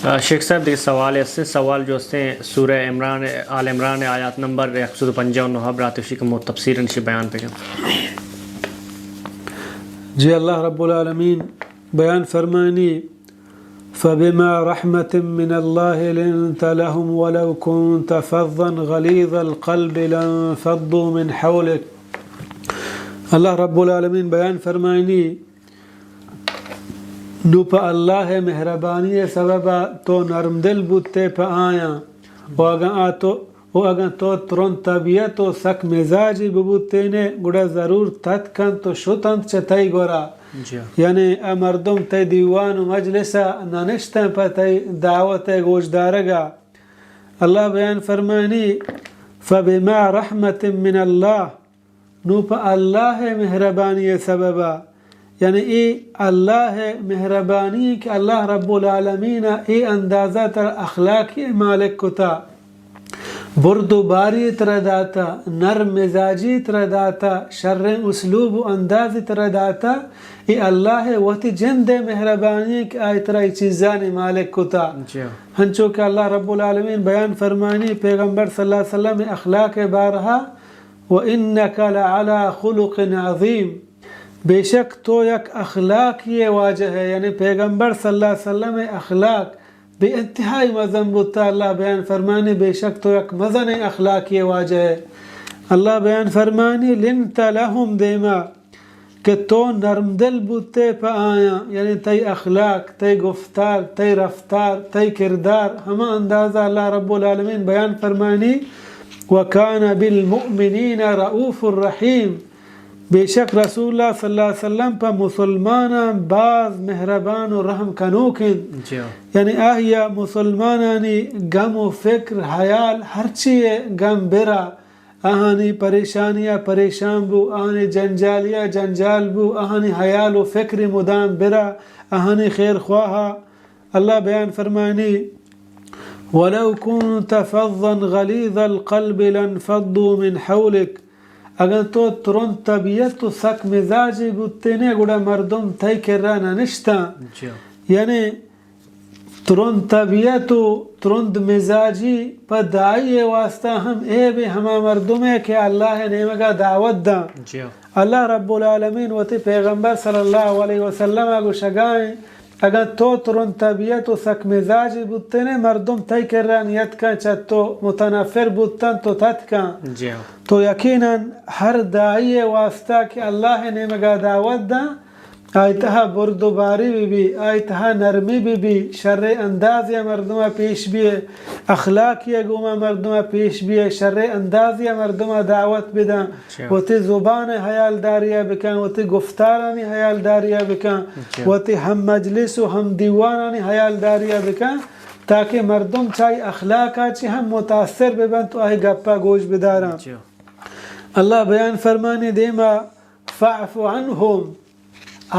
شیخ صاحب دیکھ سوال ہے، اس سے سوال جو اس سے سورہ عمران آل عمران آیات نمبر 155 برات اسی کا تفسیر انشی بیان پہ جی اللہ رب العالمین بیان فرمانی فبما رحمة من الله لنت لهم ولو كنت فظا غليظ القلب لانفضوا من حولك. اللہ رب العالمین بیان فرمانی نو پا اللہ مہربانی سببا تو نرم دل بودتے پا آیا و اگر تو ترون طبیعت و سک مزاجی بودتے نے گوڑا ضرور تت کن تو شتند چتائی گورا یعنی مردم تی دیوان و مجلسا ننشتن پا تی دعوت گوشدارگا. اللہ بیان فرمانی فبما رحمت من اللہ نو پا اللہ مہربانی سببا یعنی ای اللہ مہربانی کہ اللہ رب العالمین ای اندازہ تر اخلاقی مالک کتا برد و باری تر داتا نرم مزاجی تر داتا شر اسلوب و انداز تر داتا ای اللہ وقتی جند مہربانی کہ آئی تر ای چیزانی مالک کتا ہنچو کہ اللہ رب العالمین بیان فرمانی پیغمبر صلی اللہ علیہ وسلم اخلاق بارہا وَإِنَّكَ لَعَلَى خُلُقٍ عَظِيمٍ بے شک تو یک اخلاق یہ واجہ ہے یعنی پیغمبر صلی اللہ علیہ وسلم اخلاق بے انتہائی مزن بودتا. اللہ بیان فرمانی بے شک تو یک مزن اخلاق یہ واجہ ہے. اللہ بیان فرمانی لنت لہم دیما کہ تو نرم دل بودتے پا آیا یعنی تی اخلاق تی گفتار تی رفتار تی کردار ہما اندازہ اللہ رب العالمین بیان فرمانی وَكَانَ بِالْمُؤْمِنِينَ رَؤُوفُ الرَّحِيمُ بے شک رسول اللہ صلی اللہ علیہ وسلم پا مسلمانا باز مہربان و رحم کنوکن یعنی آہیا مسلمانانی غم و فکر حیال ہر چیئے غم برا آہانی پریشانیاں پریشان بو آہانی جنجالیاں جنجال بو آہانی حیال و فکر مدام برا آہانی خیر خواہا. اللہ بیان فرمانی وَلَوْ كُنْتَ فَضًّا غَلِيظَ الْقَلْبِ لَانْفَضُّوا مِنْ حَوْلِكَ اگر تو ترون طبیعت و سک مزاجی بودتے نے گوڑا مردم تی کرانا نشتا یعنی ترون طبیعت و ترون مزاجی پا دائی واسطہ ہم اے بھی ہما مردم ہے کہ اللہ نیمگا دعوت دا. اللہ رب العالمین و تی پیغمبر صلی اللہ علیہ وسلم اگو شگائیں اگر تو ترون طبیعت و سک مزاجی بودتے نے مردم تی کرانیت کا چتو متنفر بودتن تو تت کا تو یقیناً ہر دائی واسطہ کہ اللہ نے مگا دعوت دا آئیتہا برد و باری بھی آئیتہا نرمی بھی شر اندازی مردمہ پیش بھی اخلاقی گوما مردمہ پیش بھی شر اندازی مردمہ دعوت بدا و تی زبان حیال داریہ بکن و تی گفتارانی حیال داریہ بکن و تی ہم مجلس و ہم دیوانانی حیال داریہ بکن تاکہ مردم چاہی اخلاقا چی ہم متاثر ببن تو آئی گپا گوش بدارا. اللہ بیان فرمانی دیما فعف عنہم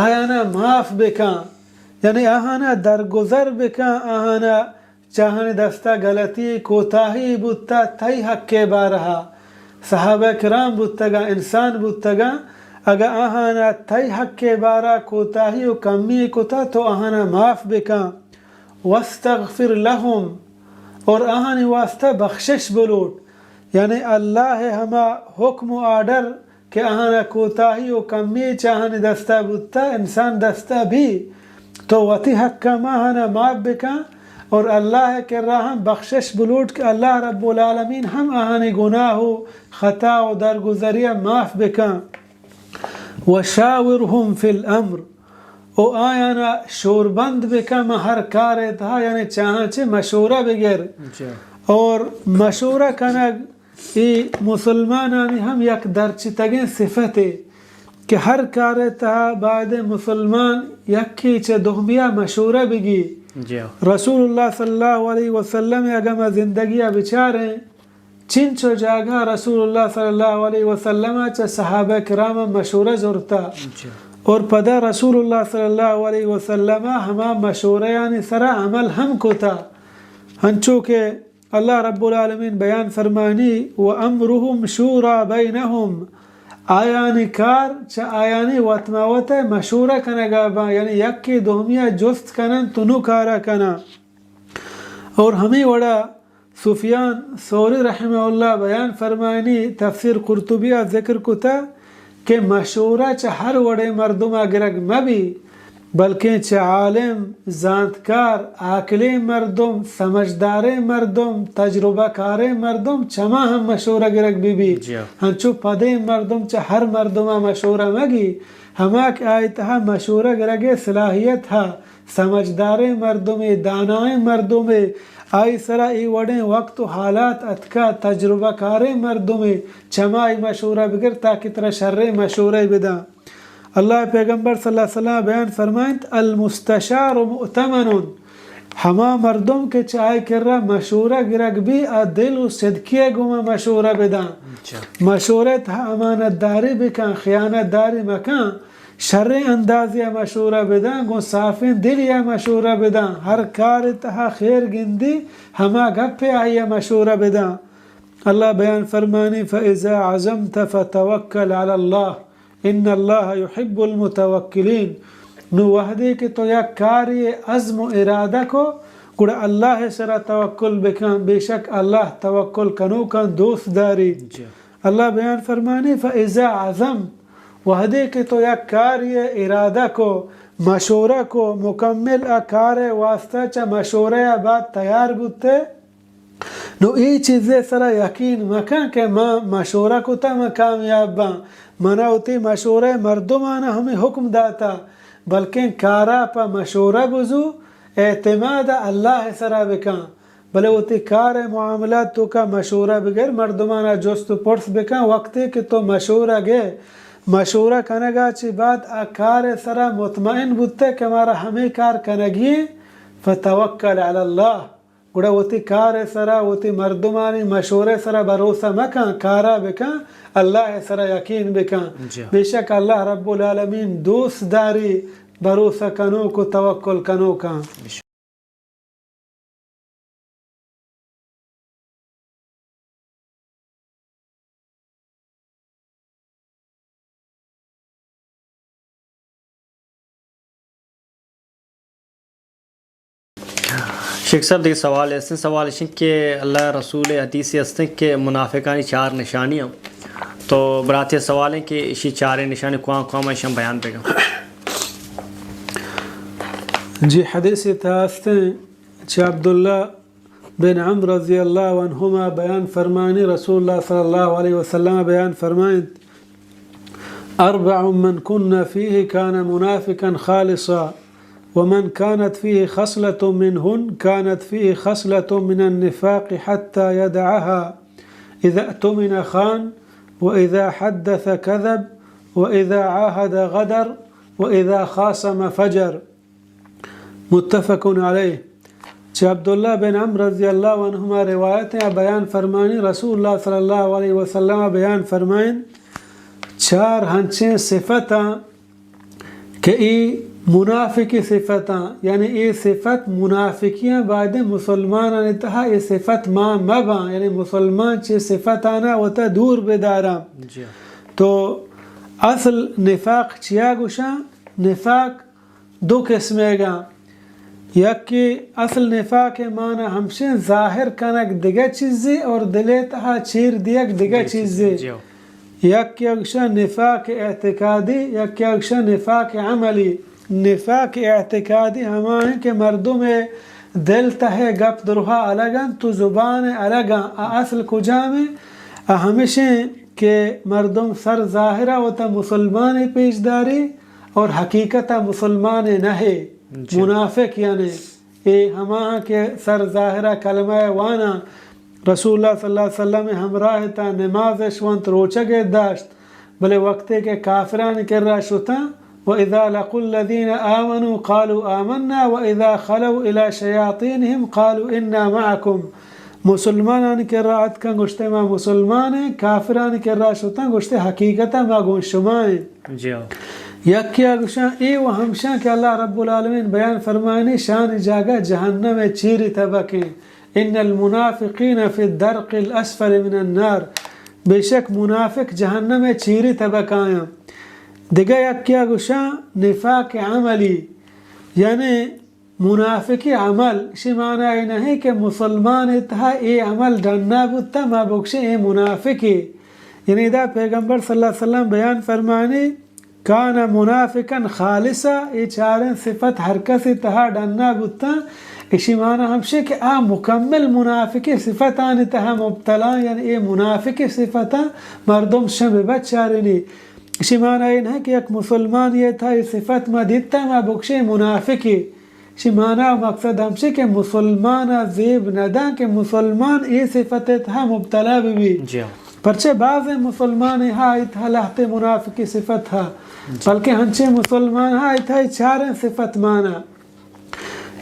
آیانا معاف بکن یعنی آہانا درگزر بکن آہانا چاہنے دستا غلطی کوتاہی بودتا تی حق کے بارہا صحابہ کرام بودتگا انسان بودتگا اگر آہانا تی حق کے بارہ کوتاہی و کمی کتا تو آہانا معاف بکن واستغفر لہم اور آہانی واسطہ بخشش بلوٹ یعنی اللہ ہما حکم و آرڈر کہ آہانا کوتاہی و کمی چاہنے دستا بودتا انسان دستا بھی تو وتی حق کا آہانا معاف بکن اور اللہ کے راہ بخشش بلوٹ کہ اللہ رب العالمین ہم آہانی گناہ و خطا و درگزریہ معاف بکن. وشاورہم فی الامر او آیانا شوربند بکن ہر کار تھا یعنی چاہاں چے مشورہ بگر اور مشورہ کنگ ای مسلمانانی ہم یک درچتگیں صفت ہے کہ ہر کار تھا بعد مسلمان یکی چے دہمیہ مشورہ بگی. رسول اللہ صلی اللہ علیہ وسلم اگم زندگیہ بچاریں چنچو جاگہ رسول اللہ صلی اللہ علیہ وسلم چے صحابہ کرام مشورہ زورتا اور پدا رسول اللہ صلی اللہ علیہ وسلم ہما مشورہ یعنی سرا عمل ہم کو تھا ہنچو کہ اللہ رب العالمین بیان فرمانی وَأَمْرُهُمْ شُورَى بَيْنَهُمْ آیانی کار چا آیانی وطماوت مشورہ کنگا با یعنی یکی دومیہ جست کنن تنو کارا کنا اور ہمیں وڑا سفیان ثوری رحمہ اللہ بیان فرمائنی تفسیر قرطبیہ ذکر کتا کہ مشورہ چا ہر وڑے مردمہ گرگ مبی بلکہ چا عالم زانتکار عاقلی مردم سمجھدار مردم تجربہ کار مردم چما ہم مشورہ گرگ بی ہنچو پدے مردم چا ہر مردمہ مشورہ مگی ہما کہ آئیتہا مشورہ گرگ صلاحیت ہا سمجھدار مردم دانائے مردم آئی سرا ای وڑیں وقت و حالات اتکا تجربہ کار مردم چما ای مشورہ بگر تاکہ ترہ شر مشورہ بدا اللہ پیغمبر صلی اللہ علیہ وسلم بیان فرمائیں المستشار مؤتمن ہما مردم کے چاہے کر رہا مشورہ گرگ بھی دل و صدقیہ گما مشورہ بدا مشورہ تھا امانت داری بکن خیانت داری مکان شر اندازی مشورہ بدا گو صافین دل یا مشورہ بدا ہر کار تہا خیر گندی ہما گپ آئی مشورہ بدا اللہ بیان فرمانی فَإِذَا عَزَمْتَ فَتَوَكَّلْ عَلَى اللَّهِ ان اللہ يحب المتوکلین نو وحدی کہ تو یا کاری عزم و ارادہ کو گوڑا اللہ سرا توکل بکن بے شک اللہ توکل کنو کن دوست داری اللہ بیان فرمانی فَإِذَا عَزَم وحدی کہ تو یا کاری ارادہ کو مشورہ کو مکمل کار واسطہ چا مشورہ بعد تیار بودتے نو ای چیزیں سرا یقین مکن کہ ما مشورہ کو تا ما کامیاب با منا ہوتی مشورہ مردمانہ ہمیں حکم داتا بلکہ کارا پا مشورہ بزو اعتماد اللہ سرا بکن بلے ہوتی کار معاملات تو کا مشورہ بگر مردمانہ جست پرس بکن وقتی کہ تو مشورہ گے مشورہ کنگا چی بعد کار سرا مطمئن بودتے کہ ہمارا ہمیں کار کنگی فتوکل علی اللہ گوڑا ہوتی کار سرا ہوتی مردمانی مشورے سرا بھروسہ مکن کارا بکن اللہ سرا یقین بکن بے شک اللہ رب العالمین دوست داری بھروسہ کنو کو توکل کنو کن شیخ صاحب دیکھ سوال ایسے سوال ہے کہ اللہ رسول حدیث ہستے کہ منافقانی 4 نشانیاں تو برات سوال ہیں کہ اسی 4 نشانی قوام اشم بیان پہ گا جی حدیث تھاستے چھ عبداللہ بن عمر رضی اللہ عنہما بیان فرمانی رسول اللہ صلی اللہ علیہ وسلم بیان فرمائیں 4 من كن فيه كان منافقا خالصا ومن كانت فيه خصلة منهن كانت فيه خصلة من النفاق حتى يدعها إذا اؤتمن خان وإذا حدث كذب وإذا عاهد غدر وإذا خاصم فجر متفق عليه عبداللہ بن عمر رضی اللہ عنہما روایتیں بیان فرمانی رسول اللہ صلی اللہ علیہ وسلم بیان فرمائیں 4 ہنچیں صفتاں کہ ای منافقی صفتاں یعنی یہ صفت منافقیاں بعد مسلمان انتہا یہ صفت ما مبا یعنی مسلمان چی صفت آنا وتا دور بدارا تو اصل نفاق چیا گوشا نفاق 2 قسمیں گا یک کہ اصل نفاق معنی ہمشہ ظاہر کنک دیگا چیزی اور دلے تہا چیر دیگ دیگا چیزی یک کہ اگشا نفاق اعتقادی یک کہ اگشا نفاق عملی نفاق اعتقادی ہمائیں کہ مردم دل تہے گپ درہا الگن تو زبان الگن اصل کجا میں ہمیشہ کہ مردم سر ظاہرہ ہوتا مسلمان پیش داری اور حقیقت مسلمان نہے منافق یعنی اے ہماں کے سر ظاہرہ کلمہ وانا رسول اللہ صلی اللہ علیہ وسلم ہمراہ تا نماز شوانت روچگے داشت بلے وقتے کے کافران کر رہا شتا وَإِذَا لَقُوا الَّذِينَ آمَنُوا قَالُوا آمَنَّا وَإِذَا خَلَوْا إِلَى شَيَاطِينِهِمْ قَالُوا إِنَّا مَعَكُمْ مسلمانان کے رات کا گوشتے ما مسلمان ہیں کافران کے رات شتا گوشتے حقیقتا ما گون شمائیں یک کیا گوشاں ای و ہمشاں کہ اللہ رب العالمین بیان فرمائنی شان جاگا جہنم چیری طبقیں ان المنافقین فی الدرق الاسفل من النار بے شک منافق جہنم چیری طبقائیں دیگا یک کیا گوشاں نفاق عملی یعنی منافقی عمل اسی معنی نہیں کہ مسلمان تھا یہ عمل ڈننا بودتا ما بکشے یہ منافقی یعنی دا پیغمبر صلی اللہ علیہ وسلم بیان فرمانی کان منافقا خالصا یہ چاریں صفت ہر کسی تہا ڈننا بودتا اسی معنی ہمشے کہ مکمل منافقی صفتان تہا مبتلا یعنی یہ منافقی صفتا مردم شب بچارنی اسی معنی یہ نہیں کہ ایک مسلمان یہ تھا یہ صفت ما دیتا ما بکشے منافقی اسی معنی مقصد ہمشے کہ مسلمان زیب ندا کہ مسلمان یہ صفت تھا مبتلا بھی پرچے بعض مسلمان ہاں اتھا لہت منافقی صفت ہاں بلکہ ہنچے مسلمان ہاں اتھا چاریں صفت مانا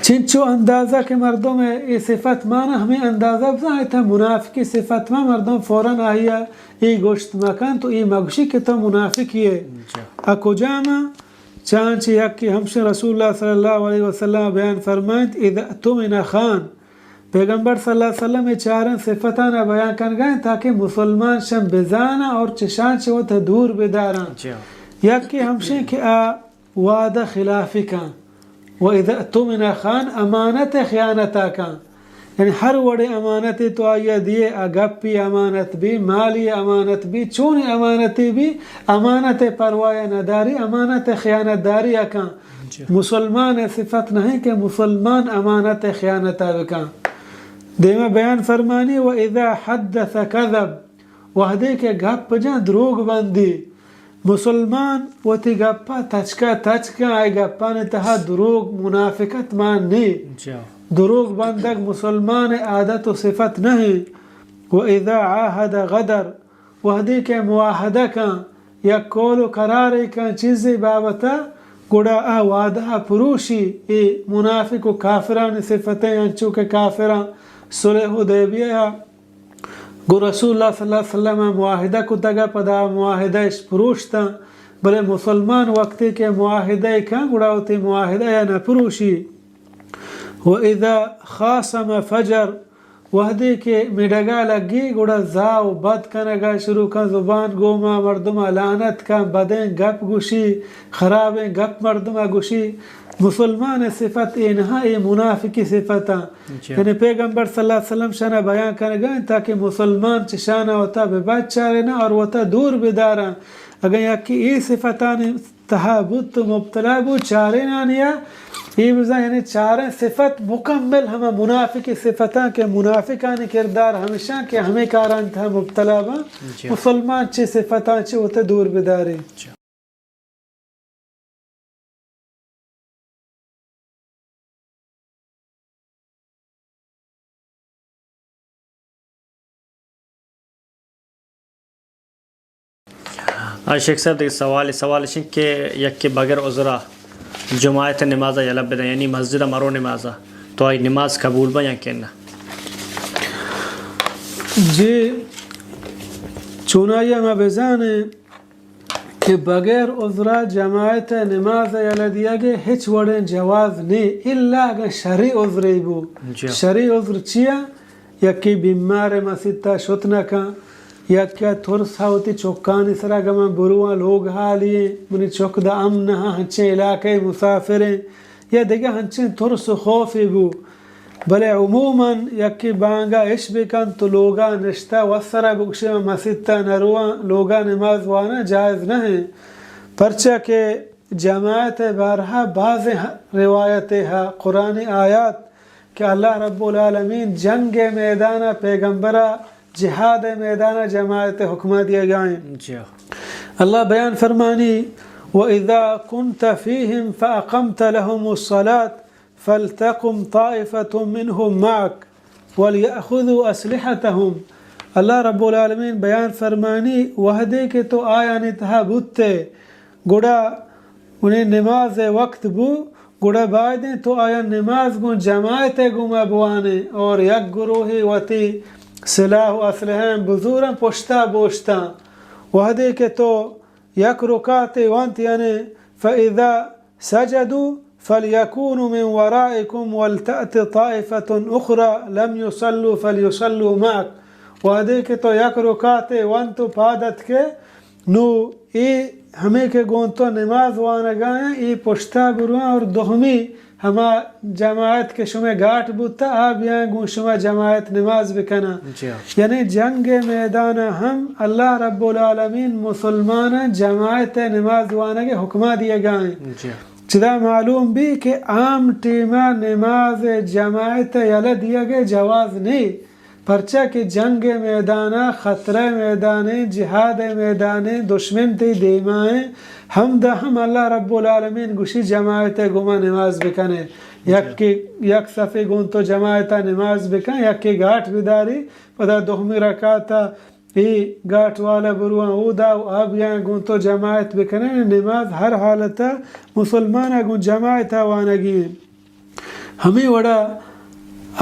چنچو اندازہ کے مردوں میں یہ صفت مانا ہمیں اندازہ بزا اتھا منافقی صفت ماں مردوں فوراً آئیا یہ گوشت مکان تو یہ مگشی کہ تو منافقی ہے اکو جامع چانچہ یک کہ ہمشن رسول اللہ صلی اللہ علیہ وسلم بیان فرمائیں اذا تمن خان پیغمبر صلی اللہ علیہ وسلم چارن صفتانا بیان کر گئے تاکہ مسلمان شم بزانا اور چشان چوت دور بداران یک کہ ہمشن کہ وعدہ خلافی کان وَإِذَا اَتُمِنَ خان امانت خیانتا کان یعنی ہر وڑے امانت تو آئیہ دیئے اگپی امانت بھی مالی امانت بھی چونی امانتی بھی امانت پروایا نداری امانت خیانت داری اکان مسلمان صفت نہیں کہ مسلمان امانت خیانتا بکان دیمہ بیان فرمانی وَإِذَا حَدَّثَ كَذَب وحدے کے گپ جاں دروگ بندی مسلمان وتی گپا تچکا آئی گپا نتہا دروگ منافقت مان نہیں دروگ بندگ مسلمان عادت و صفت نہیں وَإِذَا عَاهَدَ غَدَر وحدی کے معاہدہ کان یا کول و قراری کان چیزی بابتا گڑا وعدہ پروشی ای منافق و کافران صفتیں انچو کے کافران صلح حدیبیہ گو رسول اللہ صلی اللہ علیہ وسلم معاہدہ کو تگا پدا معاہدہ اس پروشتا بلے مسلمان وقتی کے معاہدہ کان گڑا ہوتی معاہدہ یا نہ پروشی وَإِذَا خَاصَمَ فَجَر وحدی کے مڈگا لگی گڑا زاو بد کنگا شروع کن زبان گوما مردمہ لعنت کن بدیں گپ گوشی خرابیں گپ مردمہ گوشی مسلمان صفت انہا یہ منافقی صفتا یعنی پیغمبر صلی اللہ علیہ وسلم شانا بیان کرنے گئے تاکہ مسلمان چشانا ہوتا ببچ چارنا اور ہوتا دور بدارا اگر یکی یہ صفتان تحابت مبتلا بو چارنا نیا یہ بزا یعنی چاریں صفت مکمل ہمیں منافقی صفتان کے منافقانی کردار ہمیشہ کہ ہمیں کاران تھا مبتلا با مسلمان چی صفتان چی ہوتا دور بداری شیخ صاحب دیکھ سوال شن کہ یک کے بغیر عذرہ جماعت نمازہ یا لب یعنی مسجد مرو نمازہ تو آئی نماز قبول با یا کہنا جی چونائی میں بزانے کہ بغیر عذرہ جماعت نماز یا لدیا گے ہچ وڑیں جواز نہیں اللہ اگر شرعی عذری بو شرعی عذر چیا یکی بیمار مسیدتا شتنا کان یا کیا تھرس ہوتی چوکانی سرا گما بروان لوگ حالیے منی چوک دا امن ہنچے علاقے مسافریں یا دیگا ہنچے تھرس خوفی بو بلے عموماً یکی بانگا عش بکن تو لوگا نشتا وسرا بکشے میں مسیدتا نروان لوگا نماز وانا جائز نہیں پرچہ کہ جماعت بارہا بعض روایتیں قرآنی آیات کہ اللہ رب العالمین جنگ میدانہ پیغمبرہ جہاد میدانہ جماعت حکمہ دیا گئیں اللہ بیان فرمانی وَإِذَا كُنْتَ فِيهِمْ فَأَقَمْتَ لَهُمُ الصَّلَاةِ فَلْتَقُمْ طَائِفَةٌ مِّنْهُمْ مَعَكَ وَلْيَأْخُذُوا أَسْلِحَتَهُمْ اللہ رب العالمین بیان فرمانی وحدے کے تو آیا نتہا بودتے گڑا انہیں نماز وقت بو گڑا بائدیں تو آیا نماز گو جماعت گو مبوانے اور یک گروہی وطی سلاح و اسلحیں بزورن پشتا بوشتا وحدے کے تو یک رکعت وانت یعنی فَإِذَا سَجَدُوا فَلْيَكُونُوا مِنْ وَرَائِكُمْ وَلْتَأْتِ طَائِفَةٌ أُخْرَى لَمْ يُصَلُّوا فَلْيُصَلُّوا مَعَكَ وحدے کے تو یک رکعت وانت پادت کے نو ای ہمیں کے گونتو نماز وانا گایا ای پشتا بروان اور دہمی ہما جماعت کے شما گاٹ بودتا آب یہاں گون شما جماعت نماز بکنا. یعنی جنگ میدان ہم اللہ رب العالمین مسلمان جماعت نماز وانا کے حکمہ دیے گئے. چدا معلوم بھی کہ عام ٹیمہ نماز جماعت یلا دیا گئے جواز نہیں، پرچہ کہ جنگ میدانہ خطرہ میدانے جہاد میدانے دشمن تی دیمائیں ہم دا ہم اللہ رب العالمین گوشی جماعت گما نماز بکنے. یک صفی گون تو جماعت نماز بکن، یک کی گاٹ بداری پدا دہمی رکاتا ای گاٹ والا بروان او دا اب یہاں گون تو جماعت بکنے. نماز ہر حالتا مسلمان گون جماعت وانگی. ہمیں وڑا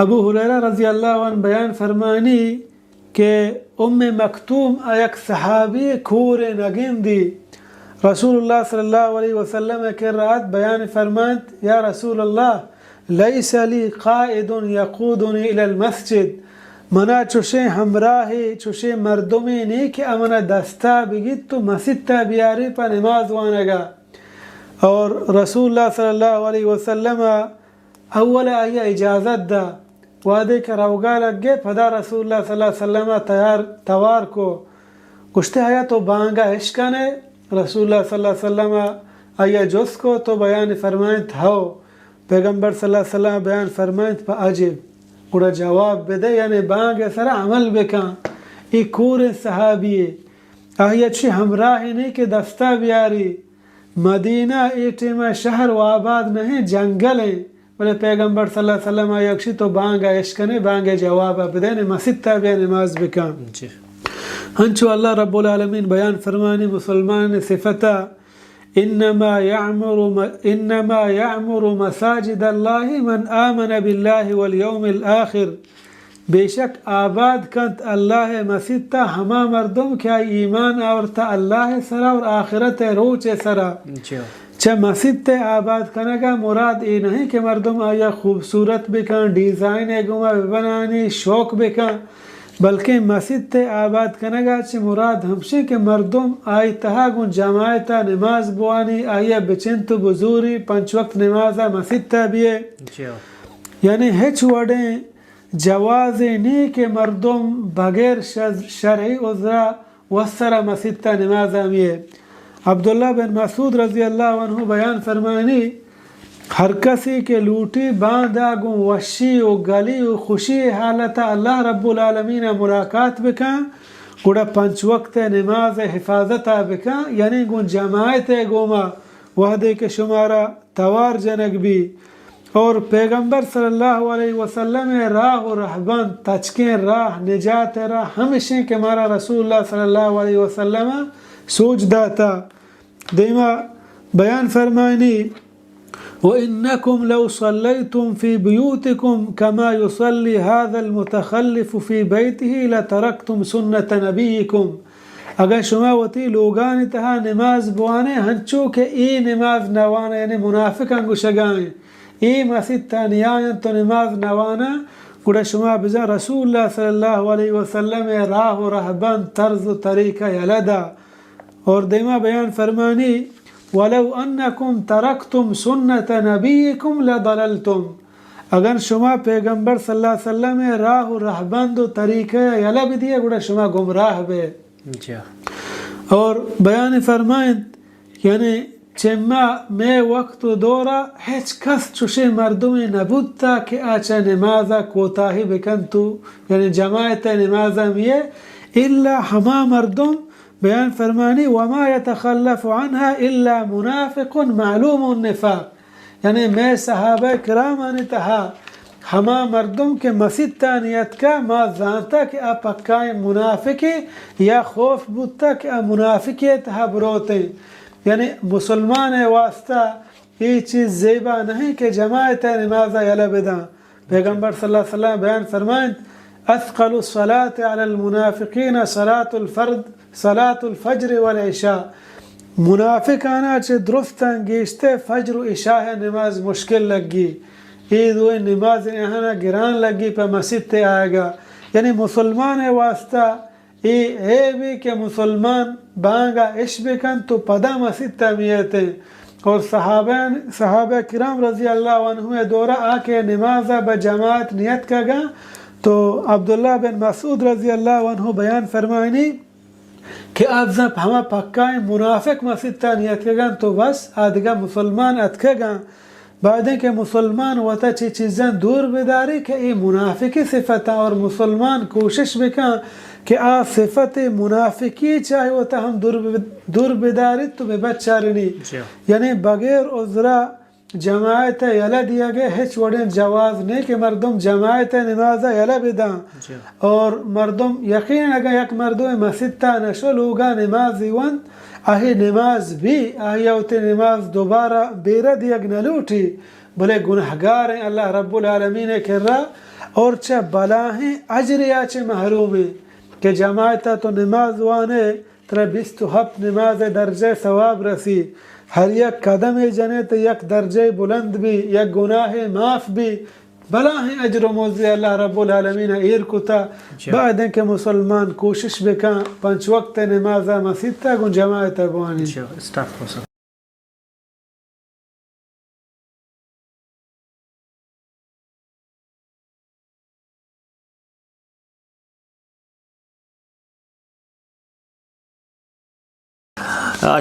ابو ہریرہ رضی اللہ عنہ بیان فرمانی کہ ام مکتوم ایک صحابی کور نگین دی رسول اللہ صلی اللہ علیہ وسلم کے رات بیان فرمانت یا رسول اللہ لیس لی قائد یقودنی الی المسجد، منا چوشے ہمراہی چوشے مردمی نہیں کہ امنا دستا بگید تو مسجد تا بیاری پا نماز وانگا. اور رسول اللہ صلی اللہ علیہ وسلم اول آیا اجازت دا وعدے کا روگا لگ گئے. پدا رسول اللہ صلی اللہ علیہ وسلم توار کو کشتے آیا تو بانگا عشقانے. رسول اللہ صلی اللہ علیہ وسلم آیا جس کو تو بیان فرمائیں تھاو پیغمبر صلی اللہ علیہ وسلم بیان فرمائیں پا عجب اڑا جواب بدے یعنی بانگ سر عمل بکان. ای کور صحابی آیا چی ہمراہی نہیں کہ دستا بیاری. مدینہ ای ٹیمہ شہر و آباد نہیں جنگل ہیں، بلے پیغمبر صلی اللہ علیہ وسلم آیا اکشی تو بانگا عشقنے بانگا جواب بدے مسجد تا بیا نماز بکان. ہنچو اللہ رب العالمین بیان فرمانی مسلمان صفتا انما یعمر مساجد اللہ من آمن باللہ والیوم الاخر، بے شک آباد کنت اللہ مسجد تا ہما مردم کیا ایمان آورتا اللہ سرا اور آخرت روچ سرا. چا مسجد تے آباد کنگا مراد ای نہیں کہ مردم آیا خوبصورت بکن ڈیزائن گما بنانی شوق بکن، بلکہ مسجد تے آباد کنگا چھ مراد ہمشے کہ مردم آئی تہا گن جماعتا نماز بوانی آیا بچنت بزوری 5 وقت نمازا مسجد تا بیے. یعنی ہچ وڑیں جواز نہیں کہ مردم بغیر شرعی عذرہ وسر مسجد تا نمازا میے. عبداللہ بن مسعود رضی اللہ عنہ بیان فرمانی ہر کسی کے لوٹی باندھا گون وشی و گلی و خوشی حالتا اللہ رب العالمین ملاقات بکن گوڑا 5 وقت نماز حفاظتا بکن، یعنی گون جماعت گوما وحدے کے شمارا توار جنگ بھی. اور پیغمبر صلی اللہ علیہ وسلم راہ و رہبان تچکیں راہ نجات راہ ہمیشہ کہ ہمارا رسول اللہ صلی اللہ علیہ وسلم سوچ داتا. دیما بیان فرمائنی وَإِنَّكُمْ لَوْ صَلَّيْتُمْ فِي بُيُوتِكُمْ كَمَا يُصَلِّي هَذَا الْمُتَخَلِّفُ فِي بَيْتِهِ لَتَرَكْتُمْ سُنَّةَ نَبِيِّكُمْ. اگر شما وتی لوگان تہا نماز بوانے ہنچو کہ ای نماز نوانا یعنی منافقان گوشگائیں ای مسجد تا نیائن تو نماز نوانا گوڑا شما بزا رسول اللہ صلی اللہ علیہ وسلم راہ و رہبان طرز و طریقہ یلدا. اور دیما بیان فرمانی وَلَوْ أَنَّكُمْ تَرَكْتُمْ سُنَّةَ نَبِيِّكُمْ لَضَلَلْتُمْ، اگر شما پیغمبر صلی اللہ علیہ وسلم راہ و رہبند و طریقہ یلا بھی دیا گوڑا شما گمراہ بے. اور بیان فرمائیں یعنی چما میں وقت و دورا ہیچ کس چوشے مردم نبودتا کہ آچا نمازا کوتاہی بکن تو یعنی جماعت نمازا میے الا ہما مردم بیان فرمانی وما يتخلف عنها الا منافق معلوم النفاق، یعنی میں صحابہ کرام انتہا ہما مردم کے مسجد تانیت کا ما زانتا کہ آپ پکائیں منافقی یا خوف بودتا کہ آپ منافقی تہا بروتے. یعنی مسلمان واسطہ یہ چیز زیبا نہیں کہ جماعت نمازہ یلا بداں. پیغمبر صلی اللہ علیہ وسلم بیان فرمائیں اثقل الصلاة على المنافقین صلاة الفجر والعشاء، منافقانا چھ درستان گیشتے فجر و عشاء نماز مشکل لگی، عید و نماز یہاں گران لگی پہ مسجد تے آئے گا. یعنی مسلمان واسطہ یہ ہے بھی کہ مسلمان بانگا عش بکن تو پدا مسجد تا میتے اور صحابہ کرام رضی اللہ عنہ دورہ آ کے نماز بجماعت نیت کا گا تو عبداللہ بن مسعود رضی اللہ عنہ بیان فرمائنی کہ آپ جب ہما پکائیں منافق مسجد تا نیت کا گا تو بس آدھگا مسلمان اتکا گا بعد کہ مسلمان وتا چی چیزیں دور بداری کہ یہ منافقی صفت اور مسلمان کوشش بکا کہ آ صفت منافقی چاہے وتا ہم دور بداری تو بے بچارنی یعنی بغیر عذرہ جماعت یلا دیا گئے ہچ وڑین جواز نہیں کہ مردم جماعت نماز یلا بدا اور مردم یقین اگر یک مردم مسجد تا نشل ہوگا نمازی ون آہی نماز بھی آہی اوتی نماز دوبارہ بیرہ دیگ نلوٹی بلے گناہگار ہیں اللہ رب العالمین کر رہا اور چا بلاہیں عجریا چا محروم ہیں کہ جماعتا تو نماز وانے ترہ 27 نماز درجہ ثواب رسی ہر یک قدم جنے تو یک درجہ بلند بھی یک گناہ معاف بھی بلاہیں اجر و موزی اللہ رب العالمین ایر کتا بعد کہ مسلمان کوشش بکا 5 وقت نمازہ مسجد تا گن جماعت بوانی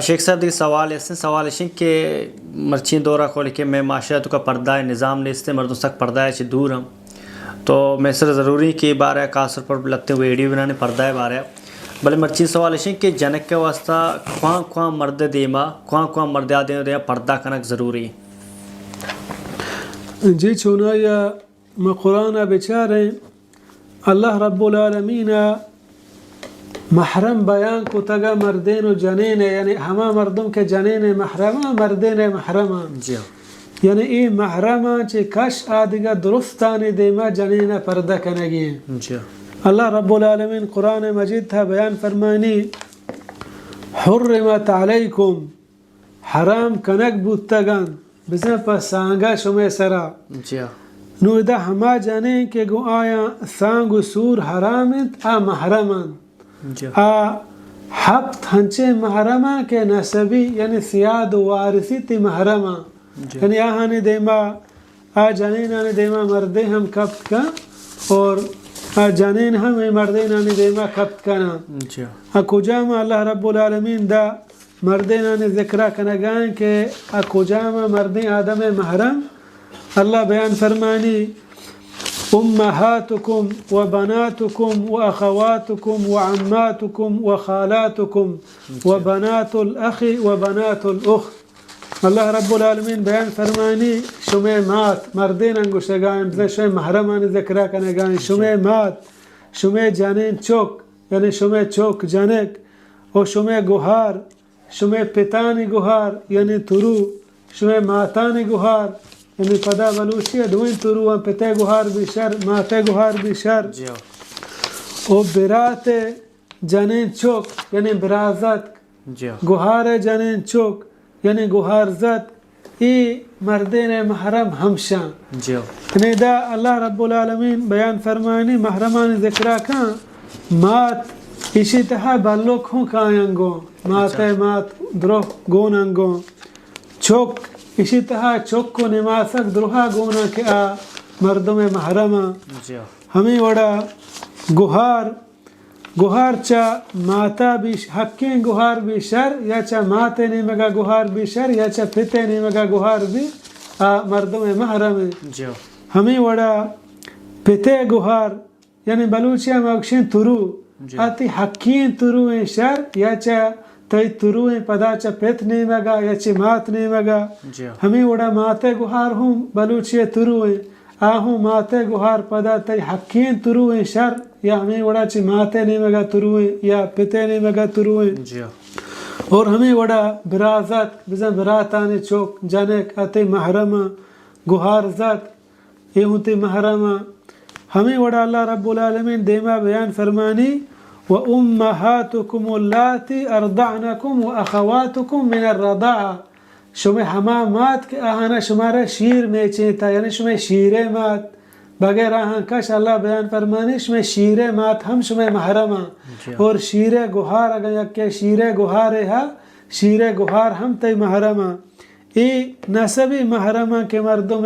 شیخ صاحب دیکھ سوال ہے کہ مرچین دورہ کھولے کہ میں معاشرت کا پردہ نظام نیستے مردوں تک پردہ ہے دور ہم تو میں سر ضروری کہ بارہ کاسر پر لگتے ہوئے ویڈیو بنانے پردہ ہے بارہ بلے مرچین سوال ہے کہ جنک کے واسطہ کواں مرد دیما کواں مرد دیا پردہ کنک ضروری جی چونا یا میں قرآن بچاریں اللہ رب العالمین محرم بیان کو تگا مردین و جنین یعنی ہما مردم کے جنین محرمہ مردین محرمہ یعنی ای محرمہ چی کش آدھگا درستانی دیما جنین پردہ کنگی ہیں اللہ رب العالمین قرآن مجید تھا بیان فرمانی حرمت علیکم حرام کنک بودتگان بزن پا سانگا شمی سرا نو دا ہما جنین کے گو آیا سانگ و سور حرامت آ محرمان حبت ہنچے محرمہ کے نسبی یعنی سیاد و وارثی تی محرمہ یعنی آہانی دیما جنین آنی دیما مردے ہم کبت کا اور جنین ہم مردین آنی دیما کبت کنا کجاما اللہ رب العالمین دا مردین آنی ذکرہ کنگائیں کہ کجاما مردین آدم محرم اللہ بیان فرمانی أمهاتكم وبناتكم وأخواتكم وعماتكم وخالاتكم وبنات الأخ وبنات الأخت الله رب العالمين بيان فرماني شمي مات مردين انگوشتگان بزن شمي محرمان ذکرہ کنگان شمي مات شمي جانين چوک یعنی شمي چوک جانک و شمي گوهار شمي پتانی گوهار یعنی ترو شمي ماتانی گوهار یعنی پدا بلوچی دوین ترو ہم پتے گوہار بیشر ماتے گوہار بیشر او برات جنین چوک یعنی برازت گوہار جنین چوک یعنی گوہار زت ای مردین محرم ہمشان یعنی دا اللہ رب العالمین بیان فرمانی محرمان ذکرہ کان مات اسی تہا بلوک ہوں کائنگو ماتے مات درو گوننگو چوک اسی طرح چوک کو نماسک دروہا گونا کہ مردم محرمہ ہمیں وڑا گوہار چا ماتا بھی حقیں گوہار بھی شر یا چا ماتے نیمگا گوہار بھی شر یا چا پتے نیمگا گوہار بھی مردم محرم ہمیں وڑا پتے گوہار یعنی بلوچیا مکشن ترو آتی حقیں ترو شر یا چا تی ترویں پدا چا پیت نہیں مگا یا چی مات نہیں مگا ہمیں وڑا ماتے گوہار ہوں بلوچی ترویں آہوں ماتے گوہار پدا تی حقین ترویں شر یا ہمیں وڑا چی ماتے نہیں مگا ترویں یا پیتے نہیں مگا ترویں اور ہمیں وڑا برازت بزن براتانی چوک جانک آتی محرمہ گوہار زت یہ ہوتی محرمہ ہمیں وڑا اللہ رب العالمین دیما بیان فرمانی وَأُمَّهَاتُكُمُ اللَّاتِي أَرْضَعْنَكُمْ وَأَخَوَاتُكُمْ مِنَ الرَّضَاعَ شمع ہما مات کے آہانا شمارا شیر میں چیتا یعنی شمع شیر مات بغیر آہاں کش اللہ بیان فرمانی شمع شیر مات ہم شمع محرمہ اور شیر گوہار اگر یک شیر گوہار ہے شیر گوہار ہم تی محرمہ نسبی محرمہ کے مردم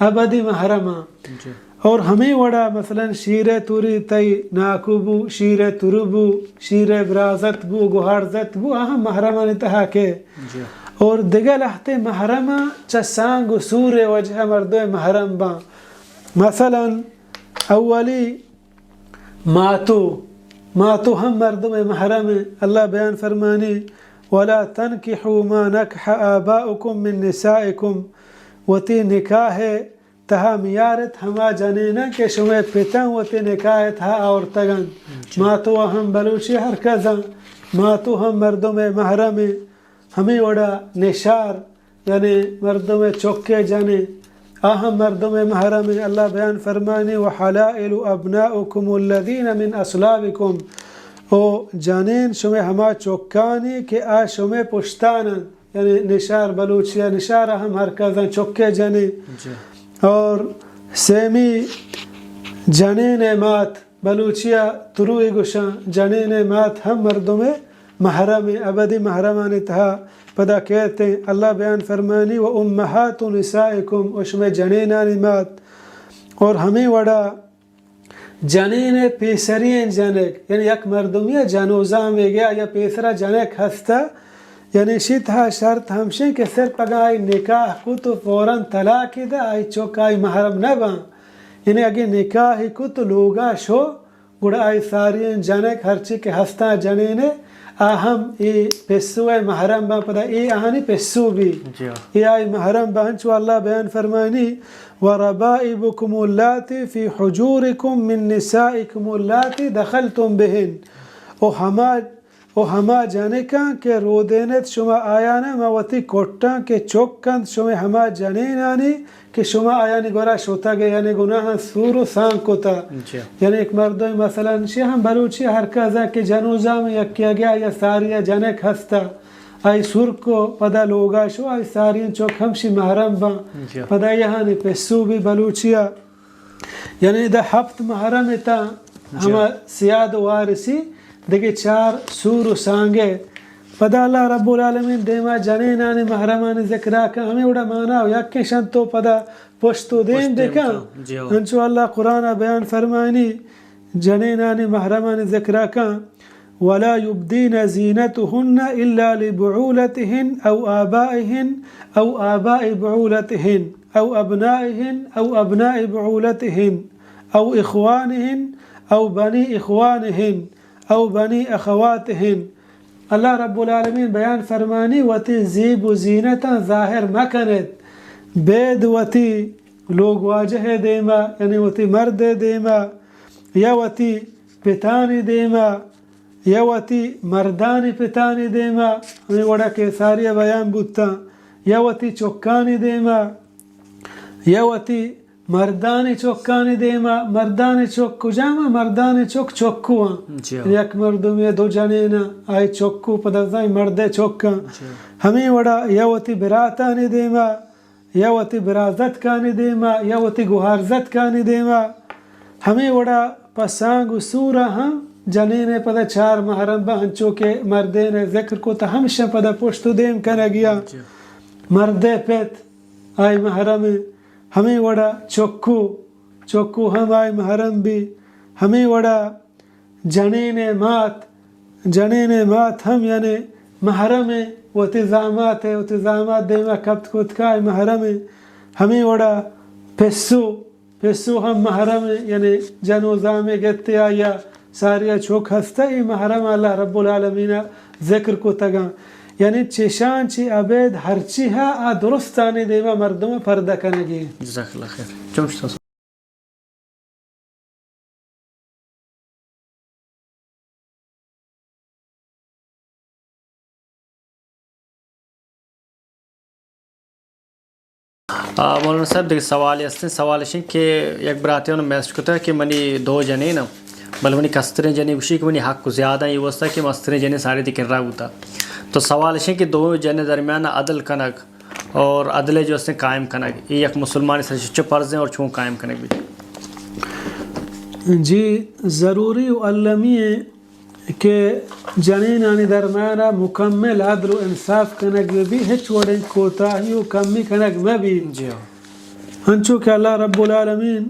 ابدی محرمہ جی اور ہمیں وڑا مثلا شیر توری تئی ناکو بو شیر تربو شیر برازت بو گوہارزت بو اہم محرمہ نتہا کے جی اور دیگر لحت محرمہ چسانگ و سور وجہ مردم محرم با مثلا اولی ماتو ہم مردم محرم اللہ بیان فرمانی ولا تنکحوا ما نکح آباؤکم من نسائکم وتی نکاح تہا میارت ہما جنینہ کہ شمع پتن وتی نکاح تھا اور تگن ماتو ہم بلوچی ہر کزا ماتو ہم مردم محرم ہمیں وڑا نشار یعنی مردم چوکے جانے اہم مردم محرم اللہ بیان فرمانی وحلائل ابناؤکم الذین من اصلابکم او جانین شمع ہما چوکانی کہ آ شمع پشتانا یعنی نشار بلوچیا نشار ہم ہر کزا چوکے جانے جی اور سیمی جنین مات بلوچیا تروئی گشاں جنین مات ہم مردم محرم ابدی محرمان تہا پدا کہتے ہیں اللہ بیان فرمانی و امہات نسائکم اشم جنینان مات اور ہمیں وڑا جنین پیسرین جنک یعنی یک مردمی جنوزہ میں گیا یا پیسرا جنک ہستا یعنی شتہ شرط ہمشہ کہ صرف اگر آئی نکاح کو تو فوراً طلاق دا آئی چوک آئی محرم نہ بان یعنی اگر نکاح کو تو لوگا شو گوڑا آئی سارین جنک ہرچی کے ہستا جنینے اہم ای پسو محرم بان پدا ای آہانی پسو بھی جی ای آئی محرم بان چو اللہ بیان فرمانی وَرَبَائِبُكُمُ اللَّاتِ فِي حُجُورِكُم مِّن نِّسَائِكُمُ اللَّاتِ دَخَلْتُم بِهِنْ او ہما جانے کان کہ رودینت شما آیانا موتی کوٹاں کے چوکند شما ہما جنینانی کہ شما آیانی گورا شوتا گئے یعنی گناہ سور و سانگ کوتا جی یعنی ایک مردوی مثلا ہم بلوچی ہر کازا کہ جنوزہ میں یک کیا گیا یا ساریا جنک ہستا آئی سور کو پدا لوگا شو آئی سارین چوک ہمشی محرم با جی پدا یہاں پسو بھی بلوچیا یعنی دا ہفت محرم تا ہما سیاد وارسی دیکھیں 4 سور و سانگے پدا اللہ رب العالمین دیما جنینان محرمان ذکرہ کا ہمیں اڑا مانا ہو یک کشن تو پدا پشتو دیم دیکھا انچو اللہ قرآن بیان فرمانی جنینان محرمان ذکرہ کا ولا يبدين زينتهن إلا لبعولتهن أو آبائهن أو آباء بعولتهن أو أبنائهن أو أبناء بعولتهن أو إخوانهن أو بني إخوانهن أو بني أخواتهن اللہ رب العالمین بیان فرمانی وتی زیب و زینتا ظاہر مکنت بید وتی لوگ واجہ دیما یعنی وتی مرد دیما یا وتی پتانی دیما یا وتی مردانی پتانی دیما ہمیں وڑا کے ساری بیان بودتا یا وتی چوکانی دیما یا وتی مردانی چوکانی دیما مردانی چوک کجاما مردانی چوک چوکوان یک مردم یا 2 جنینا آئی چوکو پدازائی مردے چوکا ہمیں وڑا یا وتی براتانی دیما یا وتی برازت کانی دیما یا وتی گوہارزت کانی دیما ہمیں وڑا پسانگ و سورا ہم جنین پدا 4 محرم با ہنچو کے مردین ذکر کو تا ہمشہ پدا پشتو دیم کنا گیا مردے پیت آئی محرم ہمیں وڑا چوکو ہم آئی محرم بھی ہمیں وڑا جنین مات ہم یعنی محرم و تزامات ہے و تزامات دیما کبت کت کا آئی محرم ہمیں وڑا پسو ہم محرم یعنی جنوزہ میں گتے آیا ساریا چوک ہستا ہی محرم اللہ رب العالمین ذکر کو تگا یعنی چشان چی عبید ہرچی ہا درستانی دیما مردم پردہ کنگی جزاک اللہ خیر چمشتا مولانا صاحب دیکھ سوال است سوال ہے کہ یک براتیوں نے میسج کرتا ہے کہ منی 2 جنین بل منی کسترین جنین وشی کہ منی حق کو زیادہ یہ وستا کہ مسترین جنین سارے دکر رہا ہوتا تو سوال ہے کہ 2 جنین درمیان عدل کنگ اور عدل جو اس نے قائم کنگ یہ یک مسلمان سرچ فرض ہیں اور چون قائم کنگ بھی جی ضروری و علمی کہ جنینانی درمیانا مکمل عدل و انصاف کنگ بھی ہچ وڑیں کوتاہی و کمی کنگ مبی جی ہنچو کہ اللہ رب العالمین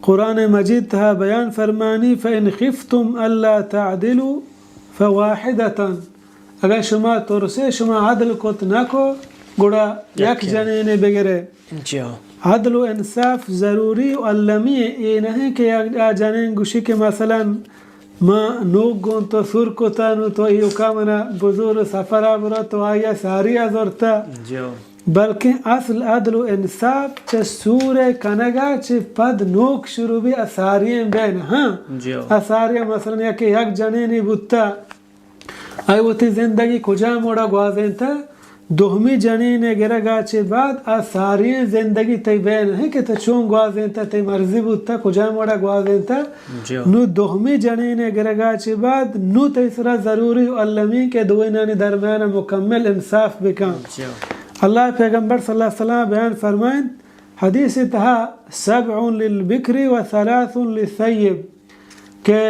قرآن مجید تہا بیان فرمانی فَإِنْ خِفْتُمْ أَلَّا تَعْدِلُوا فَوَاحِدَةً اگر شما ترسے شما عدل کت نکو گوڑا یک جنین بگرے جی عدل و انصاف ضروری و علمی یہ نہیں کہ جنین گوشی کہ مثلا ما نوک گون تو سر کو تانو تو ایو کامنا بزرگ سفرہ برا تو آیا ساری ازورتا جی بلکہ اصل عدل و انصاف چه سور کنگا چه پد نوک شروع بھی اثاریم بین ہاں جی اثاریم مثلا یا کہ یک جنینی بودتا ایوتی زندگی کجا موڑا گوازین تا دوہمی جنین گرگا چه بعد اثاریم زندگی تی بین ہے کہ تا چون گوازین تا تی مرضی بودتا کجا موڑا گوازین تا نو دوہمی جنین گرگا چه بعد نو تیسرا ضروری و علمی کے دوینانی درمیان مکمل انصاف بکن اللہ پیغمبر صلی اللہ علیہ وسلم بیان فرمائیں حدیث تہا 7 للبکر و 3 للثیب کہ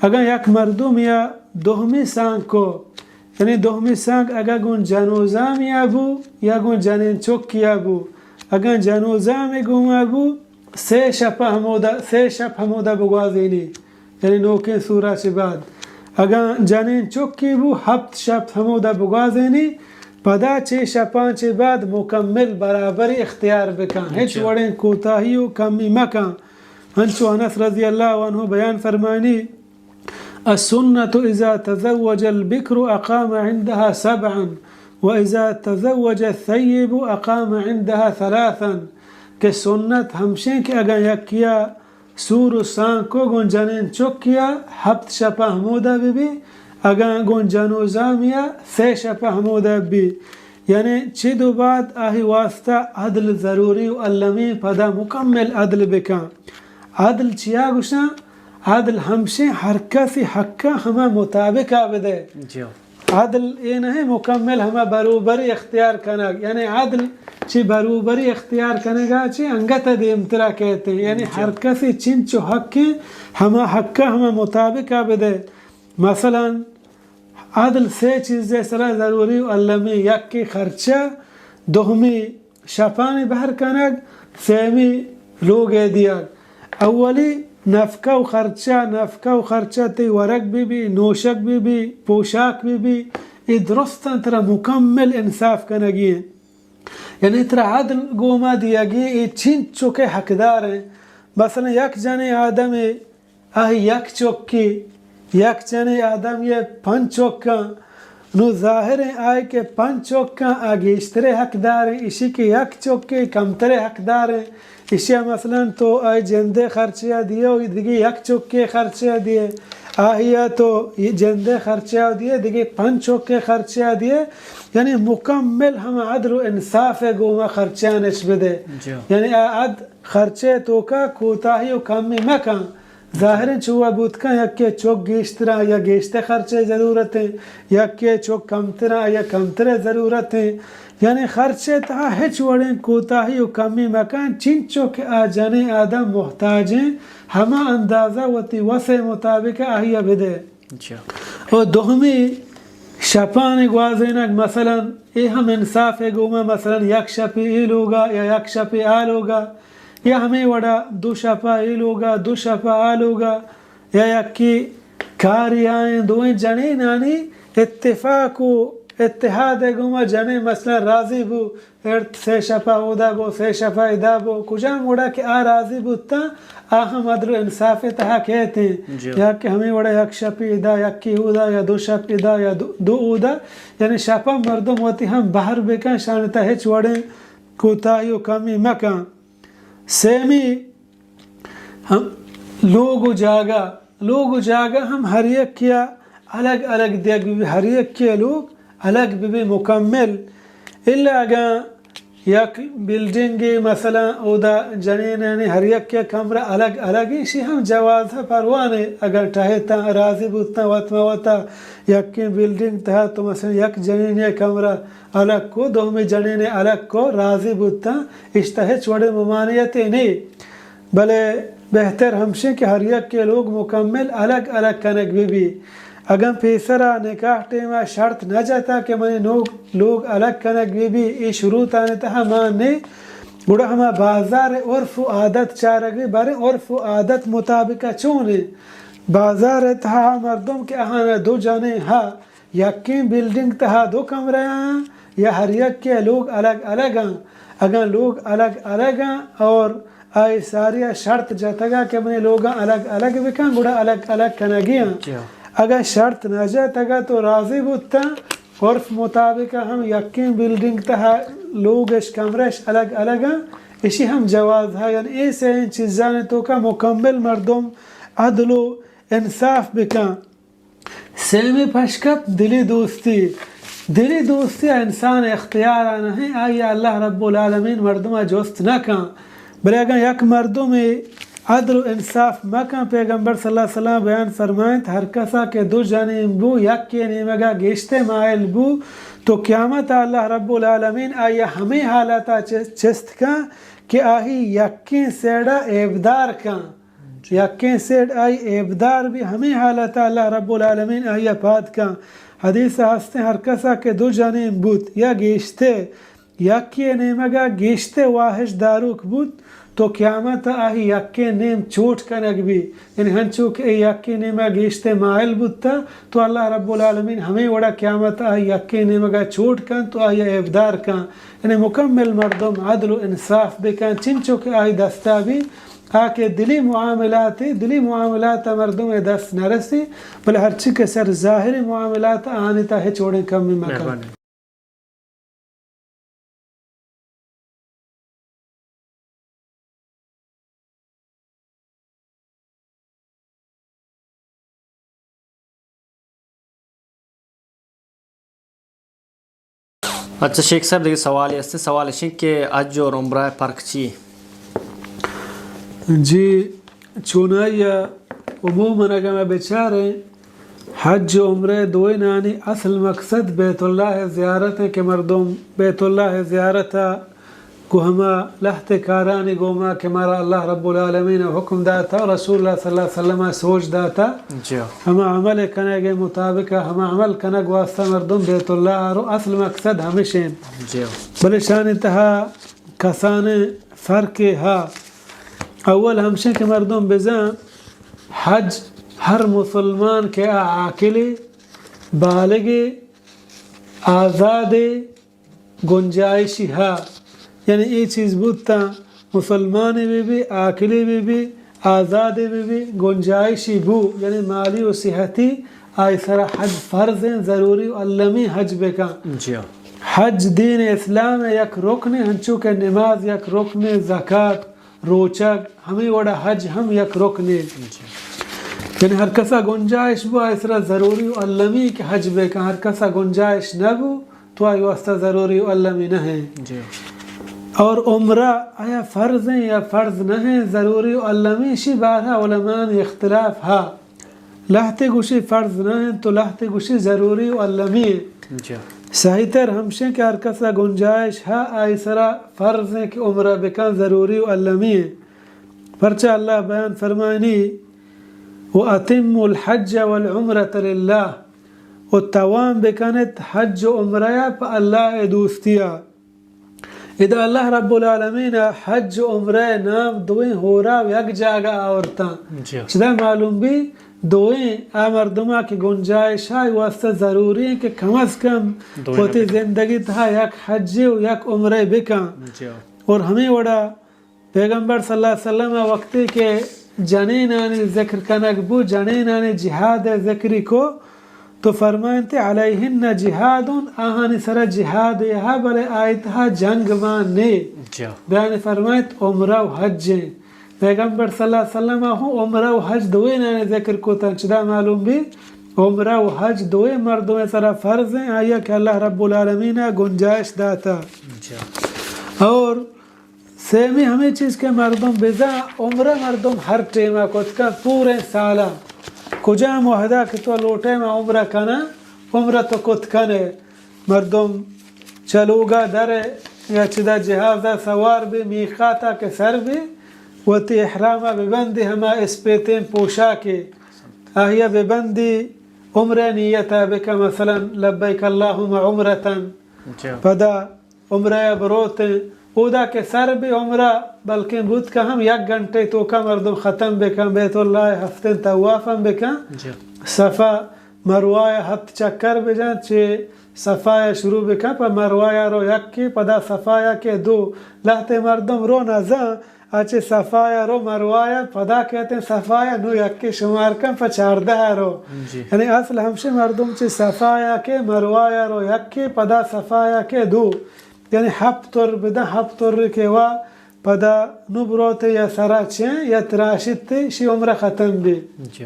اگر یک مردم یا دوہمی سانگ کو یعنی دوہمی سانگ اگر گون جنوزام یا بو یا گون جنین چوکیا بو اگر جنوزام گون بو 3 شب ہمودا بگوازینی یعنی نوکیں سورہ سے بعد اگر جنین چوکی بو 7 شب ہمودا بگوازینی پدا 6 شپان چه بعد مکمل برابری اختیار بکن ہیچ وڑیں کوتاہی و کمی مکن ہنچو انس رضی اللہ عنہ بیان فرمانی السنة اذا تزوج البکر اقام عندها 7 و اذا تزوج الثیب اقام عندها 3 کہ سنت ہمشیں کہ اگر یکیا سور و سان کو گن جنین چکیا 7 شپا ہمودا بھی اگر گون جنوزامیا 3 شپا ہمودا بھی یعنی چھ دو بعد آہی واسطہ عدل ضروری و علمی پدا مکمل عدل بکن عدل چیا گوشنا عدل ہمشے ہر کسی حقا ہما مطابق آبدے عدل یہ نہیں مکمل ہما بروبری اختیار کنگ یعنی عدل چی بروبری اختیار کنگا چی انگتا دیمترا کہتے ہیں یعنی ہر کسی چنچو حق ہما حقا ہما مطابق آبدے مثلا عدل 3 چیزیں سرا ضروری و علمی یک کی خرچہ دوہمی شپانی بہر کنگ سیمی لوگے دیا اولی نفقہ و خرچہ تی ورق بھی نوشک بھی پوشاک بھی یہ درستاً ترہ مکمل انصاف کنگی ہیں یعنی ترہ عدل گوما دیا گی یہ چین چکے حقدار ہیں مثلا یک جانے آدم آہی یک چکی یک جنے آدم یہ 5 چوکاں نو ظاہر آئے کہ 5 چوکاں آگیشترے حقدار ہیں اسی کے یک چوکے کمترے حقدار ہیں اسی مثلا تو آئے جندے خرچیہ دیے اور دیگے یک چوکے خرچیہ دیے آہیا تو یہ جندے خرچیہ دیے دیگے 5 چوکے خرچیہ دیے یعنی مکمل ہم عدل و انصاف گوما خرچیہ نشب دے یعنی عد خرچے تو کا کوتاہی و کمی مکان ظاہر چوہ بودکا یا کہ چوک گیشترا یا گیشتے خرچے ضرورت ہیں یا کہ چوک کمترا یا کمترے ضرورت ہیں یعنی خرچے تہا ہچ وڑیں کوتاہی و کمی مکان چنچو کہ آجانے آدم محتاج ہیں ہما اندازہ وطی وسع مطابق آہیا بدے اور دوہمی شپانی گوازینک مثلا یہ ہم انصاف گوما مثلا یک شپی ایل ہوگا یا یک شپی آل ہوگا یا ہمیں وڑا 2 شپا ایل ہوگا 2 شپا آل ہوگا یا یکی کاری آئیں دوئیں جنے نانی اتفاق و اتحاد گوما جنے مثلا راضی بو 3 شپا اودا بو 3 شپا ادا بو کجا موڑا کہ آ راضی بودتا آہم عدل و انصاف تہا کہتے ہیں یا کہ ہمیں وڑا یک شپی ادا یکی اودا یا 2 شپ ادا یا 2 اودا یعنی شپا مردم ہوتی ہم باہر بکن شانتا ہچ وڑیں کوتاہی و کمی مکان سیمی ہم لوگ جاگا ہم ہر ایک کیا الگ الگ دیکھ بھی ہر ایک کیا لوگ الگ بھی مکمل اللہ اگر یک بلڈنگی مثلا اودا جنین یعنی ہر یک کیا کمرہ الگ الگ اسی ہم جواز پروانے اگر ٹاہتا راضی بودتا وطا یک کی بلڈنگ تہا تو مثلا یک جنین کمرہ الگ کو دومی جنین الگ کو راضی بودتا اشتہے چھوڑے ممانعتیں نہیں بلے بہتر ہمشے کہ ہر یک کے لوگ مکمل الگ الگ کنک بھی اگر پیسرا نکاح ٹیما شرط نہ جاتا کہ میں لوگ الگ کنک بھی یہ شروط آنے تہا مانے گوڑا ہما بازار عرف و عادت چارگی بارے عرف و عادت مطابقہ چونے بازار تہا مردم کے اہانا دو جانے ہاں یقین بلڈنگ تہا دو کمرے ہیں یا ہر یک کے لوگ الگ الگ ہیں اگر لوگ الگ الگ ہیں اور آئی ساری شرط جاتا گا کہ میں لوگ الگ الگ بکن گوڑا الگ الگ کنگی ہیں اگر شرط نہ جاتا گا تو راضی بودتا عرف مطابق ہم یقین بلڈنگ تہا لوگ اس کمرش الگ الگ ہیں اسی ہم جواز ہے یعنی ایسے ان چیزاں تو کا مکمل مردم عدل و انصاف بکن سیمی پشکپ دلی دوستی انسان اختیار نہیں آئی اللہ رب العالمین مردم جوست نہ کن بلے اگر یک مردم عدل و انصاف مکن پیغمبر صلی اللہ علیہ وسلم بیان فرمائیں ہر کسا کے دو جانب بو یک کے نیمگا گیشتے مائل بو تو قیامت اللہ رب العالمین آئی ہمیں حالتا چست کن کہ آہی یقین سیڑا عیبدار کن یقین سیڑ آئی عیبدار بھی ہمیں حالتا اللہ رب العالمین آئی پاد کن حدیث ہستے ہر کسا کے دو جانب بود یا گیشتے یکی نیمگا گیشتے واحش داروک بود تو قیامت آہی یکی نیم چوٹ کنگ بھی یعنی ہنچو کہ یکی نیمگا گیشتے مائل بودتا تو اللہ رب العالمین ہمیں وڑا قیامت آہی یکی نیمگا چوٹ کن تو آہی عیبدار کن یعنی مکمل مردم عدل و انصاف بکن چنچو کہ آہی دستا بھی آکے دلی معاملات مردم دست نرسی بلے ہرچی کے سر ظاہری معاملات آنی تا ہے چھوڑیں کم میں مکان اچھا شیخ صاحب دیکھیں سوال ہے سوال ہے کہ حج اور عمرہ فرق چی جی چونائی عموماً اگر میں بیچارے حج و عمرہ دوئی نانی اصل مقصد بیت اللہ زیارت ہے کہ مردم بیت اللہ زیارت کو ہما لحت کارانی گوما کہ مارا اللہ رب العالمین حکم داتا اور رسول اللہ صلی اللہ علیہ وسلم سوچ داتا ہما عمل کنگ مطابق ہما عمل کنگ واسطہ مردم بیت اللہ رو اصل مقصد ہمیشہ بلے شان تہا کسان فرق ہا اول ہمشہ کہ مردم بزن حج ہر مسلمان کے عاقل بالغ آزاد گنجائشی ہا یعنی یہ چیز بودتا مسلمانی بھی عاقلی بھی آزاد بھی گنجائشی بو یعنی مالی و صحتی آئی سرا حج فرض ضروری و علمی حج بکا حج دین اسلام یک رکن ہنچو کہ نماز یک رکن زکاة روچک ہمیں وڑا حج ہم یک رکن یعنی ہر کسا گنجائش بو آئی سرا ضروری و علمی کہ حج بکا ہر کسا گنجائش نہ بو تو آئی واسطہ ضروری و علمی نہ ہے اور عمرہ آیا فرض ہیں یا فرض نہ ہیں ضروری و علمی شی بارہ علماء اختلاف ہا لہتے گوشی فرض نہ ہیں تو لہتے گوشی ضروری و علمی ہے صحیح تر ہمشہ کہ ہر کسا گنجائش ہا آئی سرا فرض ہیں کہ عمرہ بکن ضروری و علمی ہے پرچہ اللہ بیان فرمائنی وَأَتِمُّ الْحَجَّ وَالْعُمْرَةَ لِلَّهِ وَتَوام بکنت حج و عمرہ پا اللہ دوستیا اذا اللہ رب العالمین حج و عمرہ نام دوئیں ہو رہا یک جاگہ آورتا چدہ معلوم بھی دوئیں مردمہ کی گنجائش ہے واسطہ ضروری ہے کہ کم از کم ہوتی زندگی تھا یک حج و یک عمرہ بکا اور ہمیں وڑا پیغمبر صلی اللہ علیہ وسلم وقتی کے جنینانی ذکر کنک بو جنینانی جہاد ذکری کو تو فرمائنتے علیہن جہادون آہانی سر جہاد یہاں بلے آیتہا جنگ مانے بیان فرمائت عمرہ و حج پیغمبر صلی اللہ علیہ وسلم ہوں عمرہ و حج دوئے نانے ذکر کو تنچدہ معلوم بھی عمرہ و حج دوئے مردوں میں سر فرض ہیں آیا کہ اللہ رب العالمین گنجائش داتا اور سیمی ہمیں چیز کے مردم بزا عمرہ مردم ہر ٹیمہ کت کا پورے سالہ کجا معاہدہ کہ تو لوٹے میں عمرہ کنا عمرہ تو کت کنے مردم چلوگا در یا چدہ جہازہ سوار بھی میخاتا کے سر بھی وتی احرامہ ببندی ہما اسپیتیں پوشا کے آہیا ببندی عمره نیتا بک مثلا لبیک اللهم عمرة جی پدا عمره بروتے اودا کے سر بھی عمرہ بلکہ بود کا ہم 1 گھنٹے تو کا مردم ختم بکن بیت اللہ ہفتن طوافم بکن جی صفا مروای 7 چکر بجن چه صفای شروع بکن پا مروای رو 1 پدا صفای کے 2 لحت مردم رو نزن اچھے صفای رو مروای پدا کہتے ہیں صفای نو 1 شمار کن پا 14 رو جی یعنی اصل ہمشے مردم چه صفای کے مروای رو 1 پدا صفای کے 2 یعنی 7 بدن 7 کے وا پدا نو بروتے یا سرا چین یا تراشت شی عمرہ ختم بھی جی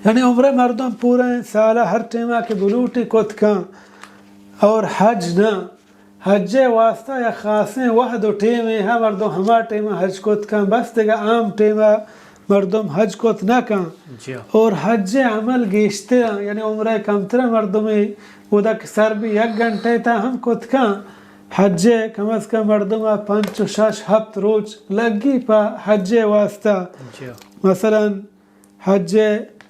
یعنی عمرہ مردم پورا سالہ ہر ٹیمہ کے بلوٹی کت کان اور حج نہ حج واسطہ یا خاصیں وحد و ٹیمیں ہاں مردم ہما ٹیمہ حج کت کان بس دیگا عام ٹیمہ مردم حج کت نہ کان جی اور حج عمل گیشتے یعنی عمرہ کمتر مردمی اودا سر بھی 1 گھنٹے تا ہم کت کان حج کم از کم مردم 5-6-7 روز لگی پا حج واسطہ جی مثلا حج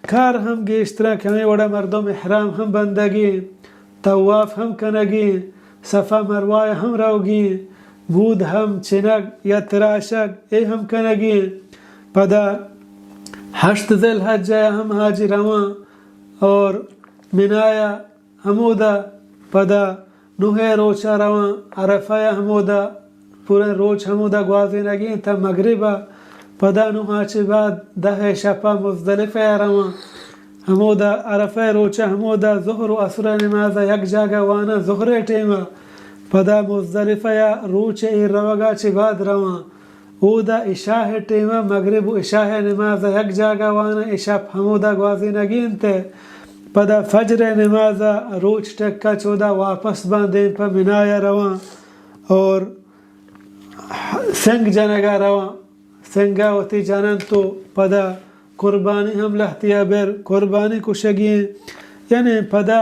کار ہم گیشترا کہ ہمیں وڑا مردم احرام ہم بندگی طواف ہم کنگی صفا مروای ہم روگی بود ہم چنگ یا تراشک اے ہم کنگی پدا 8 ذی الحجہ ہم حاجی رواں اور منایا ہمودا پدا 9 روچہ رواں عرفہ ہمودا پورے روچ ہمودا گوازی نگی تا مغربہ پدا 9 چی بعد 10 شپا مزدلفہ رواں ہمودا عرفہ روچہ ہمودا ظہر و عصر نمازہ 1 جاگہ وانا ظہر ٹیمہ پدا مزدلفہ روچ ای روگا چی بعد رواں اودا عشاء ٹیمہ مغرب و عشاء نمازہ 1 جاگہ وانا عشاء ہمودا گوازی نگین تے پدا فجر نمازہ روچ ٹکا 14 واپس باندھیں پا منایا رواں اور سنگ جنگا رواں سنگا ہوتی جانن تو پدا قربانی ہم لہتیا بیر قربانی کشگیں یعنی پدا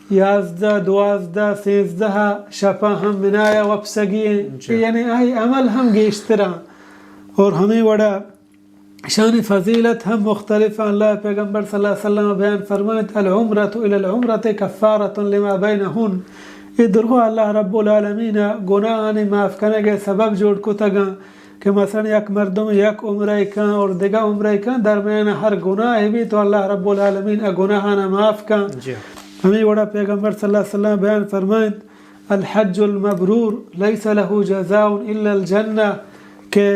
11 12 13 شپا ہم منایا وپسگیں یعنی آئی عمل ہم گیشترا اور ہمیں وڑا شان فضیلت ہم مختلف اللہ پیغمبر صلی اللہ علیہ وسلم بیان فرمائت العمرة الى العمرة کفارة لما بینہن ادھر اللہ رب العالمین گناہانی معاف کرنے کے سبب جوڑ کو تگا کہ مثلا 1 مردم 1 عمرہ کان اور دیگا عمرہ کان درمیان ہر گناہ بھی تو اللہ رب العالمین گناہانا معاف کان ہمیں وڑا پیغمبر صلی اللہ علیہ وسلم بیان فرمائت الحج المبرور لیس له جزاء الا الجنہ کہ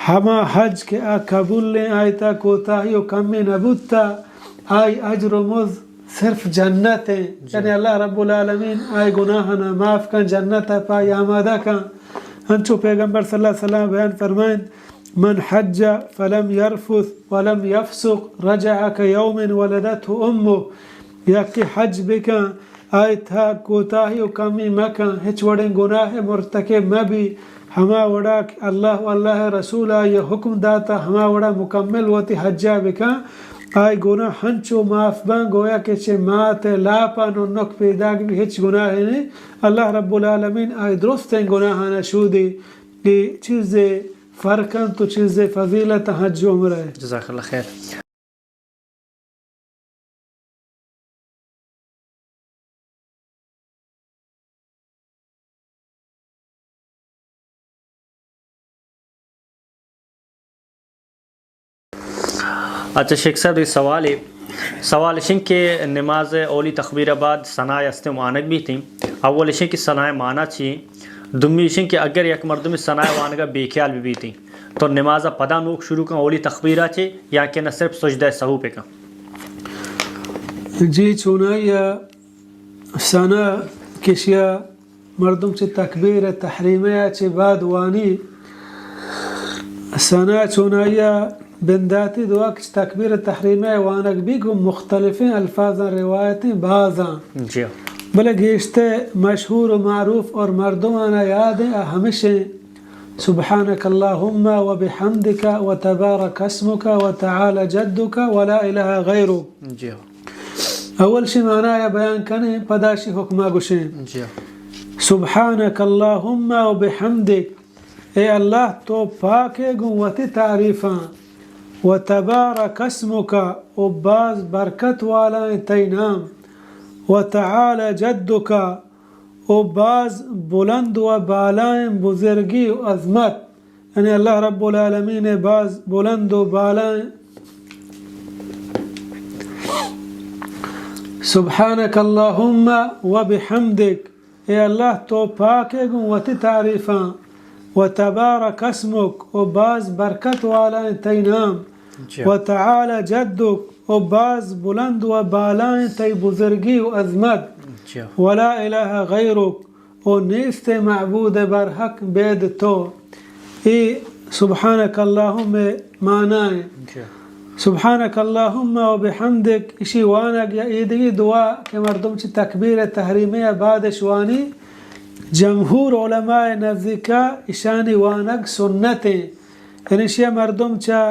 ہما حج کے قبول لیں آئیتا کوتاہی و کمی نبوتا آئی اجر و مز صرف جنت ہیں یعنی اللہ رب العالمین آئی گناہنا معاف کن جنت پائی آمادہ کن ہنچو پیغمبر صلی اللہ علیہ وسلم بیان فرمائیں من حج فلم يرفث ولم يفسق رجع كيوم ولدته امه یا کہ حج بکن آئیتا کوتاہی و کمی مکن ہچ وڑیں گناہ مرتکب مبی ہما وڑا اللہ واللہ رسولہ یہ حکم داتا ہما وڑا مکمل ہوتی حجہ بکا آئی گناہ ہنچو معاف بان گویا کہ چھے مات لاپا ننک پیدا بھی ہچ گناہ نہیں اللہ رب العالمین آئی درست ہیں گناہانا شودی کہ چیز فرقاً تو چیز فضیلت حج و عمرہ ہے جزاک اللہ خیر اچھا شیخ صاحب یہ سوال اشن کے نماز اولی تخبیر بعد ثناء است وانگ بھی تھیں اول اشن کی ثناء مانا چی دمی اشن کے اگر یک مردم ثناء وانگا بے خیال بھی تھیں تو نماز پدا نوک شروع کن اولی تخبیرہ چی یا کہ نہ صرف سجدہ سہو پہ کن جی چونایا ثناء کشیا مردم چی تکبیر تحریمہ چی بعد وانی ثناء چونایا بنداتی دعا کچھ تکبیر تحریمہ وانک بھی کو مختلفیں الفاظاں روایتیں بعضاں جی بلے گیشتے مشہور و معروف اور مردمانہ یاد ہیں ہمیشہ سبحانک اللہم و بحمدک و تبارک اسمک و تعالی جدک و لا الہ غیرک جی اول شی معنی یا بیان کنے پداشی حکمہ گوشیں جی سبحانک اللہم و بحمدک اے اللہ تو پاک گنوتی تعریفاں وتبارك اسمك وباز بركت والا تينام وتعالى جدك وباز بلند وبالائم بزرگی و عظمت یعنی اللہ رب العالمین باز بلند و بالائم سبحانك اللهم وبحمدك اے اللہ تو پاک ہے گوتی تعریفاں وتبارك اسمك وباز برکت والا تینام وتعالى جدك وباز بلند و بالائیں تی بزرگی و عظمت ولا الہ غیرک و نیست معبود برحق بید تو ای سبحانک اللہم معنی سبحانک اللہم و بحمدک اشی وانگ یا ایدگی دعا کہ مردم چی تکبیر تحریمی بعد شوانی جمهور علماء نزدیکا اشانی وانگ سنتیں یعنی شیع مردم چا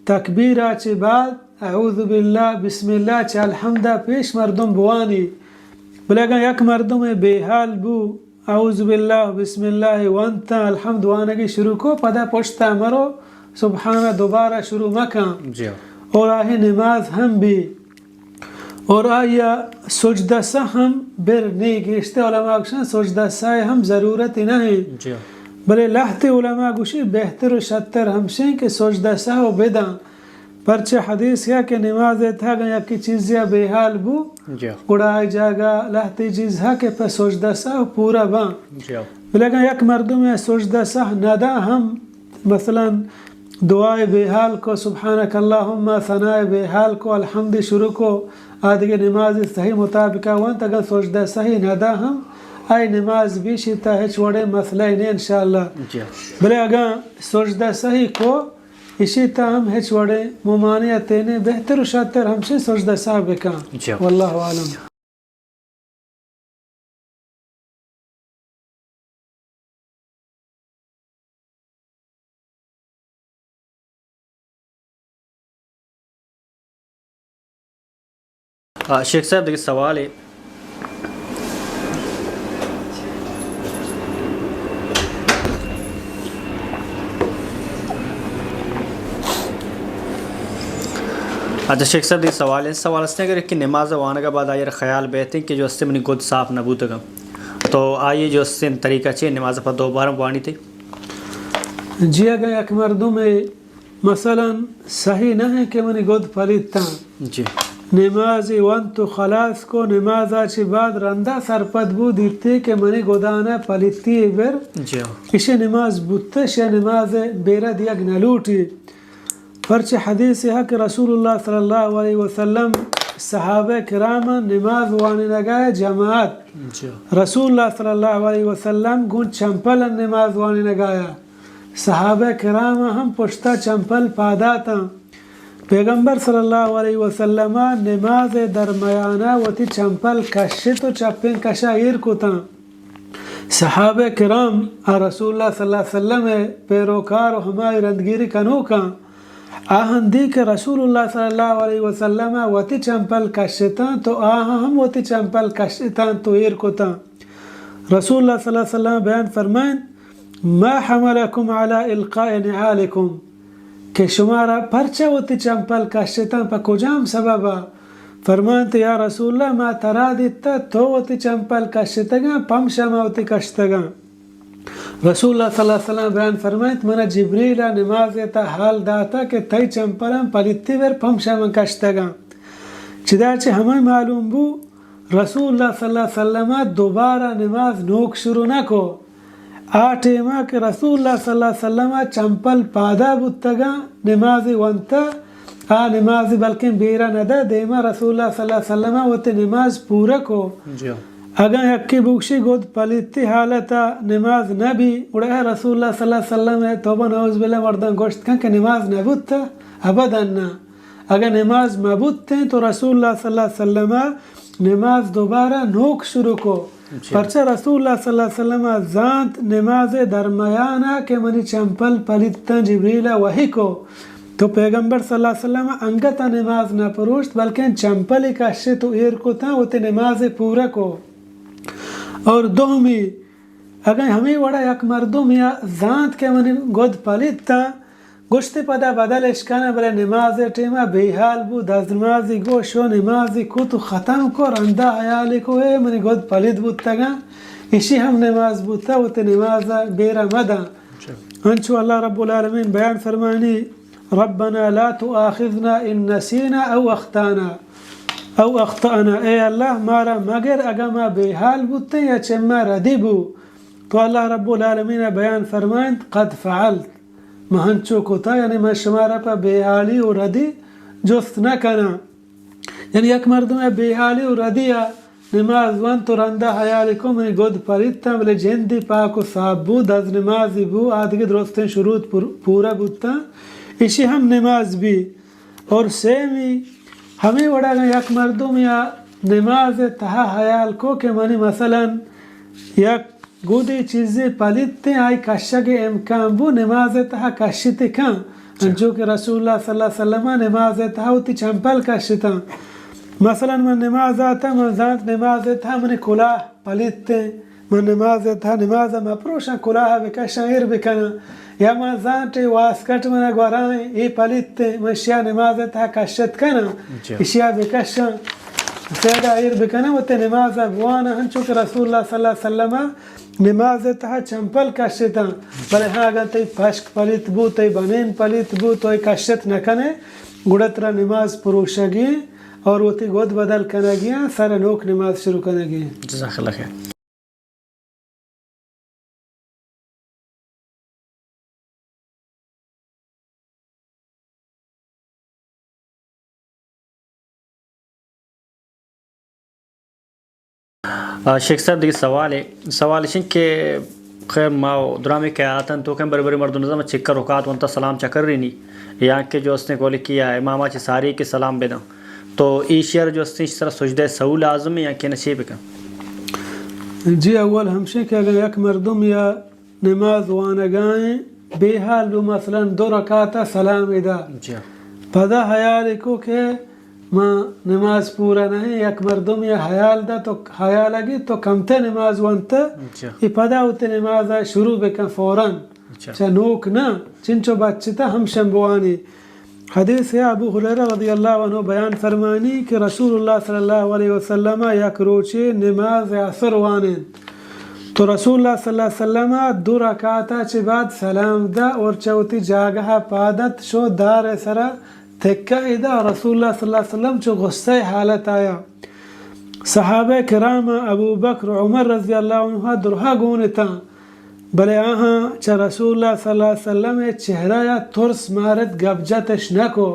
تکبیرہ چی بعد اعوذ باللہ بسم اللہ چا الحمدہ پیش مردم بوانی بلکہ یک مردم بے حال بو اعوذ باللہ بسم اللہ وانتا الحمد وانگی شروع کو پدا پشتا مرو سبحانہ دوبارہ شروع مکان اور آہی نماز ہم بھی اور آیا سجدہ سا ہم بر نہیں گیشتے علماء کشن سجدہ سا ہم ضرورت نہیں بلے لحت علماء گوشی بہتر و شتر ہمشیں کہ سجدہ سا ہو بدان پرچہ حدیث ہے کہ نماز تھا گیا کی چیزیں بے حال بو گڑائی جاگا لہتی چیز ہے کہ پہ سجدہ سا پورا بان لیکن یک مردم ہے سجدہ سا ندا ہم مثلا دعائے بے حال کو سبحانک اللہم ثنائے بے حال کو الحمد شروع کو آدھگی نماز صحیح مطابقہ وانت اگر سجدہ صحیح ندا ہم آئی نماز بھی شیطا ہے چھوڑے مسئلہ نہیں انشاءاللہ بلے اگر سجدہ صحیح کو اسی تاہم ہچ وڑے ممانعتیں بہتر و شاتر ہم سے سجدہ صاحب کان واللہ عالم شیخ صاحب دیکھیں سوال ہے اچھا شیخ صاحب دیکھ سوال اس نے اگر کہ نماز وانا کے بعد آئیر خیال بیتے ہیں کہ جو اس سے منی گود صاف نبوت گا تو آئیے جو اس سے طریقہ چاہیے نماز پر دوبارہ وانی تھی جی اگر ایک مردم مثلا صحیح نہ ہے کہ منی گود پلید تا جی نماز وانت خلاص کو نماز آچی بعد رندہ سرپد بو دیتے کہ منی گودانا پلیتی بر اسے نماز بودتش یا نماز بیرد یک نلوٹی پرچہ حدیث ہے کہ رسول اللہ صلی اللہ علیہ وسلم صحابہ کرام نماز وانی نگائے جماعت رسول اللہ صلی اللہ علیہ وسلم گون چمپل نماز وانی نگایا صحابہ کرام ہم پشتا چمپل پاداتا پیغمبر صلی اللہ علیہ وسلم نماز درمیانہ وتی چمپل کشت و چپین کشایر کو تا صحابہ کرام رسول اللہ صلی اللہ علیہ وسلم پیروکار و ہماری رندگیری کنو کا آہن دی کہ رسول اللہ صلی اللہ علیہ وسلم وتی چمپل کشتان تو آہن ہم وتی چمپل کشتان تو ایر کو تا رسول اللہ صلی اللہ علیہ وسلم بیان فرمائن ما حملکم علی القاء نعالکم کہ شمارا پرچہ وتی چمپل کشتان پا کجام سببا فرمانت یا رسول اللہ ما ترا دیتا تو وتی چمپل کشتگا پم شما وتی کشتگا رسول اللہ صلی اللہ علیہ وسلم بیان فرمائت منا جبریل نماز تا حال داتا کہ تی چمپلم پلیتی ور پم شما کشتگا چدارچہ ہمیں معلوم بو رسول اللہ صلی اللہ علیہ وسلم دوبارہ نماز نوک شروع نہ کو آٹھیما کہ رسول اللہ صلی اللہ علیہ وسلم چمپل پادا بودتگا نمازی ونتا نمازی بلکہ بیرا ندا دیما رسول اللہ صلی اللہ علیہ وسلم وتی نماز پورا کو اگر یکی بوکشی گود پلیتی حالتا نماز نبی اڑا رسول اللہ صلی اللہ علیہ وسلم توبہ نعوذ باللہ مردان گوشت کن کہ نماز نبود تا ابداً نا اگر نماز مبود تھیں تو رسول اللہ صلی اللہ علیہ وسلم نماز دوبارہ نوک شروع کو پرچہ رسول اللہ صلی اللہ علیہ وسلم زانت نماز درمیانہ کہ منی چمپل پلیتا جبریل وحی کو تو پیغمبر صلی اللہ علیہ وسلم انگتا نماز نہ پروشت بلکہ چمپلی کشے تو ایر کو تھا وہ تے نماز پورا کو اور دومی اگر ہمیں وڑا یک مردم یا زانت کے منی گود پلیتا گشت پدا بدلش کنه بله نماز ٹیمه بیحال بود از نمازی گوش و نمازی کو تو ختم کو رنده حیالی کو منی گود پلید بود تگا ایشی هم نماز بود تا و تی نماز بیره مده انچو اللہ رب العالمین بیان فرمانی ربنا لا تؤاخذنا ان نسینا او اخطأنا اے اللہ مارا مگر اگا ما بیحال بودتے یا چما ردی بو تو اللہ رب العالمین بیان فرمائند قد فعلت مہنچو کتا یعنی میں شمارا پا بیحالی و ردی جست نکنا یعنی یک مردم بیحالی و ردی نماز وان تو رنده حیالی کو منی گود پریدتا بلی جندی پاک و صاحب بود از نمازی بو آدھگی درستین شروط پورا بودتا اسی ہم نماز بھی اور سیمی ہمیں وڑا گا یک مردم یا نماز تہا حیال کو کہ منی مثلا یک گودی چیزی پلیتے آئی کشک امکان بو نماز تہا کشتی کن انجو کہ رسول اللہ صلی اللہ علیہ وسلم نماز تہا ہوتی چمپل کشتا مثلا من نماز آتا من زانت نماز تہا منی کلاه پلیتے من نماز تہا نماز مپروشا کلاه بکشا ایر بکنا یا من زانت واسکٹ من گورائیں ای پلیتے من شیا نماز تہا کشت کنا اشیا بکشا سیدہ ایر بکنا و تی نماز بوانا ہنچو کہ رسول اللہ صلی اللہ علیہ وسلم نماز تہا چمپل کشتا بلے ہاں اگر تی پشک پلیت بو تی بنین پلیت بو تو کشت نکنے گوڑت را نماز پروشگی اور وہ تی گود بدل کنگی سر نوک نماز شروع کنگی جزاک اللہ خیر شیخ صاحب دیگه سوالش این که خیر ما درامی که آتن تو کم بری مردو نظام چکر رکات وانتا سلام چکر رینی یا کہ جو اس نے گولی کیا امامہ چی ساری کے سلام بدن تو ای شعر جو اس نے اس طرح سجدہ سہو لازم ہے یا کہ نشیب کن جی اول ہمشہ کہ اگر یک مردم یا نماز وانگائیں بے حال دو مثلا 2 رکعتا سلام ادا پدا حیال کو کہ ما نماز پورا نہیں یک مردم یا حیال دا تو حیال اگی تو کمتے نماز وانتا ای پدا ہوتے نماز شروع بکن فوراً چا نوک نا چنچو بچتا ہم شنبوانی حدیث ہے ابو ہریرہ رضی اللہ عنہ بیان فرمانی کہ رسول اللہ صلی اللہ علیہ وسلم یک روچے نماز عصر وانین تو رسول اللہ صلی اللہ علیہ وسلم 2 رکعتا چی بعد سلام دا اور چوتی جاگہ پادت شو دار سرا تکہ ادا رسول اللہ صلی اللہ علیہ وسلم چو غصہ حالت آیا صحابہ کرام ابو بکر عمر رضی اللہ عنہ درہا گونتا بلے آہاں چا رسول اللہ صلی اللہ علیہ وسلم چہرہ یا ترس مارت گبجتش نکو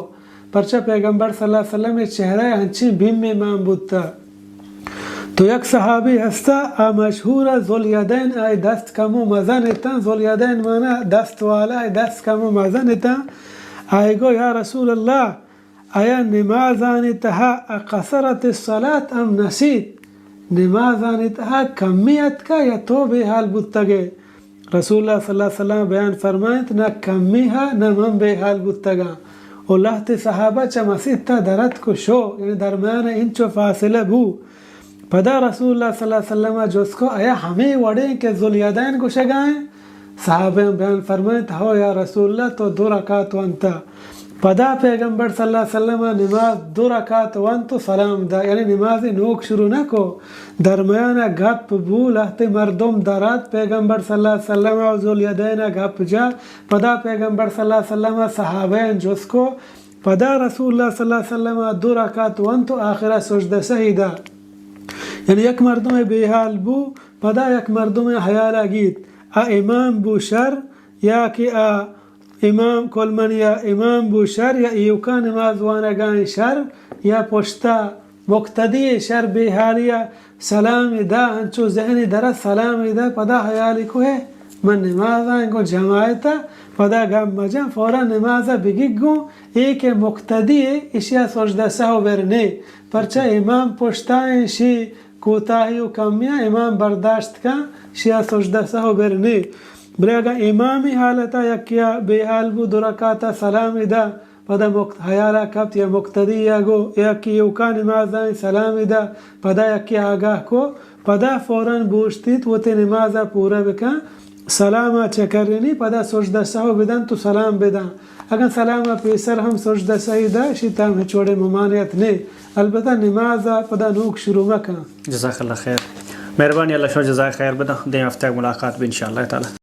پرچہ پیغمبر صلی اللہ علیہ وسلم چہرہ ہنچی بھیم میں مان بودتا تو یک صحابی ہستا مشہور ذوالیدین آئی دست کمو مزنتا ذوالیدین مانا دست والا آئی دست کمو مزنتا آئی گو یا رسول اللہ آیا نمازانی تہا قصرت الصلاة ام نسید نمازانی تہا کمیت کا یا تو بے حال بودتگے رسول اللہ صلی اللہ علیہ وسلم بیان فرمائیں نہ کمی ہے نہ من بے حال بودتگا اللہ تی صحابہ چا مسیح تا درد کو شو یعنی درمیان انچو فاصلہ بو پدا رسول اللہ صلی اللہ علیہ وسلم جس کو آیا ہمیں وڑیں کہ ذوالیدین کو شگائیں صحابہ بیان فرمائیں ہو یا رسول اللہ تو 2 رکعت وانتا پدا پیغمبر صلی اللہ علیہ وسلم نماز 2 رکعت وانتو سلام دا یعنی نماز نوک شروع نہ کو درمیانہ گپ بو لہتے مردم درات پیغمبر صلی اللہ علیہ وسلم و ذوالیدین گپ جا پدا پیغمبر صلی اللہ علیہ وسلم صحابین جس کو پدا رسول اللہ صلی اللہ علیہ وسلم 2 رکعت وانتو آخرہ سجدہ سہیدہ یعنی یک مردم بے حال بو پدا یک مردم حیال آگید امام بو شر یا کہ امام کل من یا امام بو شر یا ایوکا نماز وانگان شر یا پشتا مقتدی شر بے حالیا سلام دا ہنچو ذہنی درست سلام دا پدا حیالی کو ہے من نماز آئیں جماعتا پدا گم مجم فورا نماز بگگ گو ایک مقتدی اشیا سجدہ سہو برنے پرچہ امام پشتائیں شی کوتاہی و کمیاں امام برداشت کا شیا سجدہ سہو برنے بلے اگر امامی حالتا یا کیا بے حال بو 2 رکعتا سلام دا پدا حیالا کبت یا مقتدی یا گو یا کی یوکا نماز آئیں سلام دا پدا یا کی آگاہ کو پدا فوراً بوشتیت وہ تی نمازا پورا بکن سلامہ چکرنی پدا سجدہ سہو بدن تو سلام بدن اگر سلامہ پیسر ہم سجدہ سہیدہ شیطان چھوڑے ممانعت نے البتہ نمازہ پدا نوک شروع مکہ. جزاک اللہ خیر. مہربانی اللہ شما جزائے خیر بدا. دیں ہفتہ ملاقات بھی انشاءاللہ تعالی.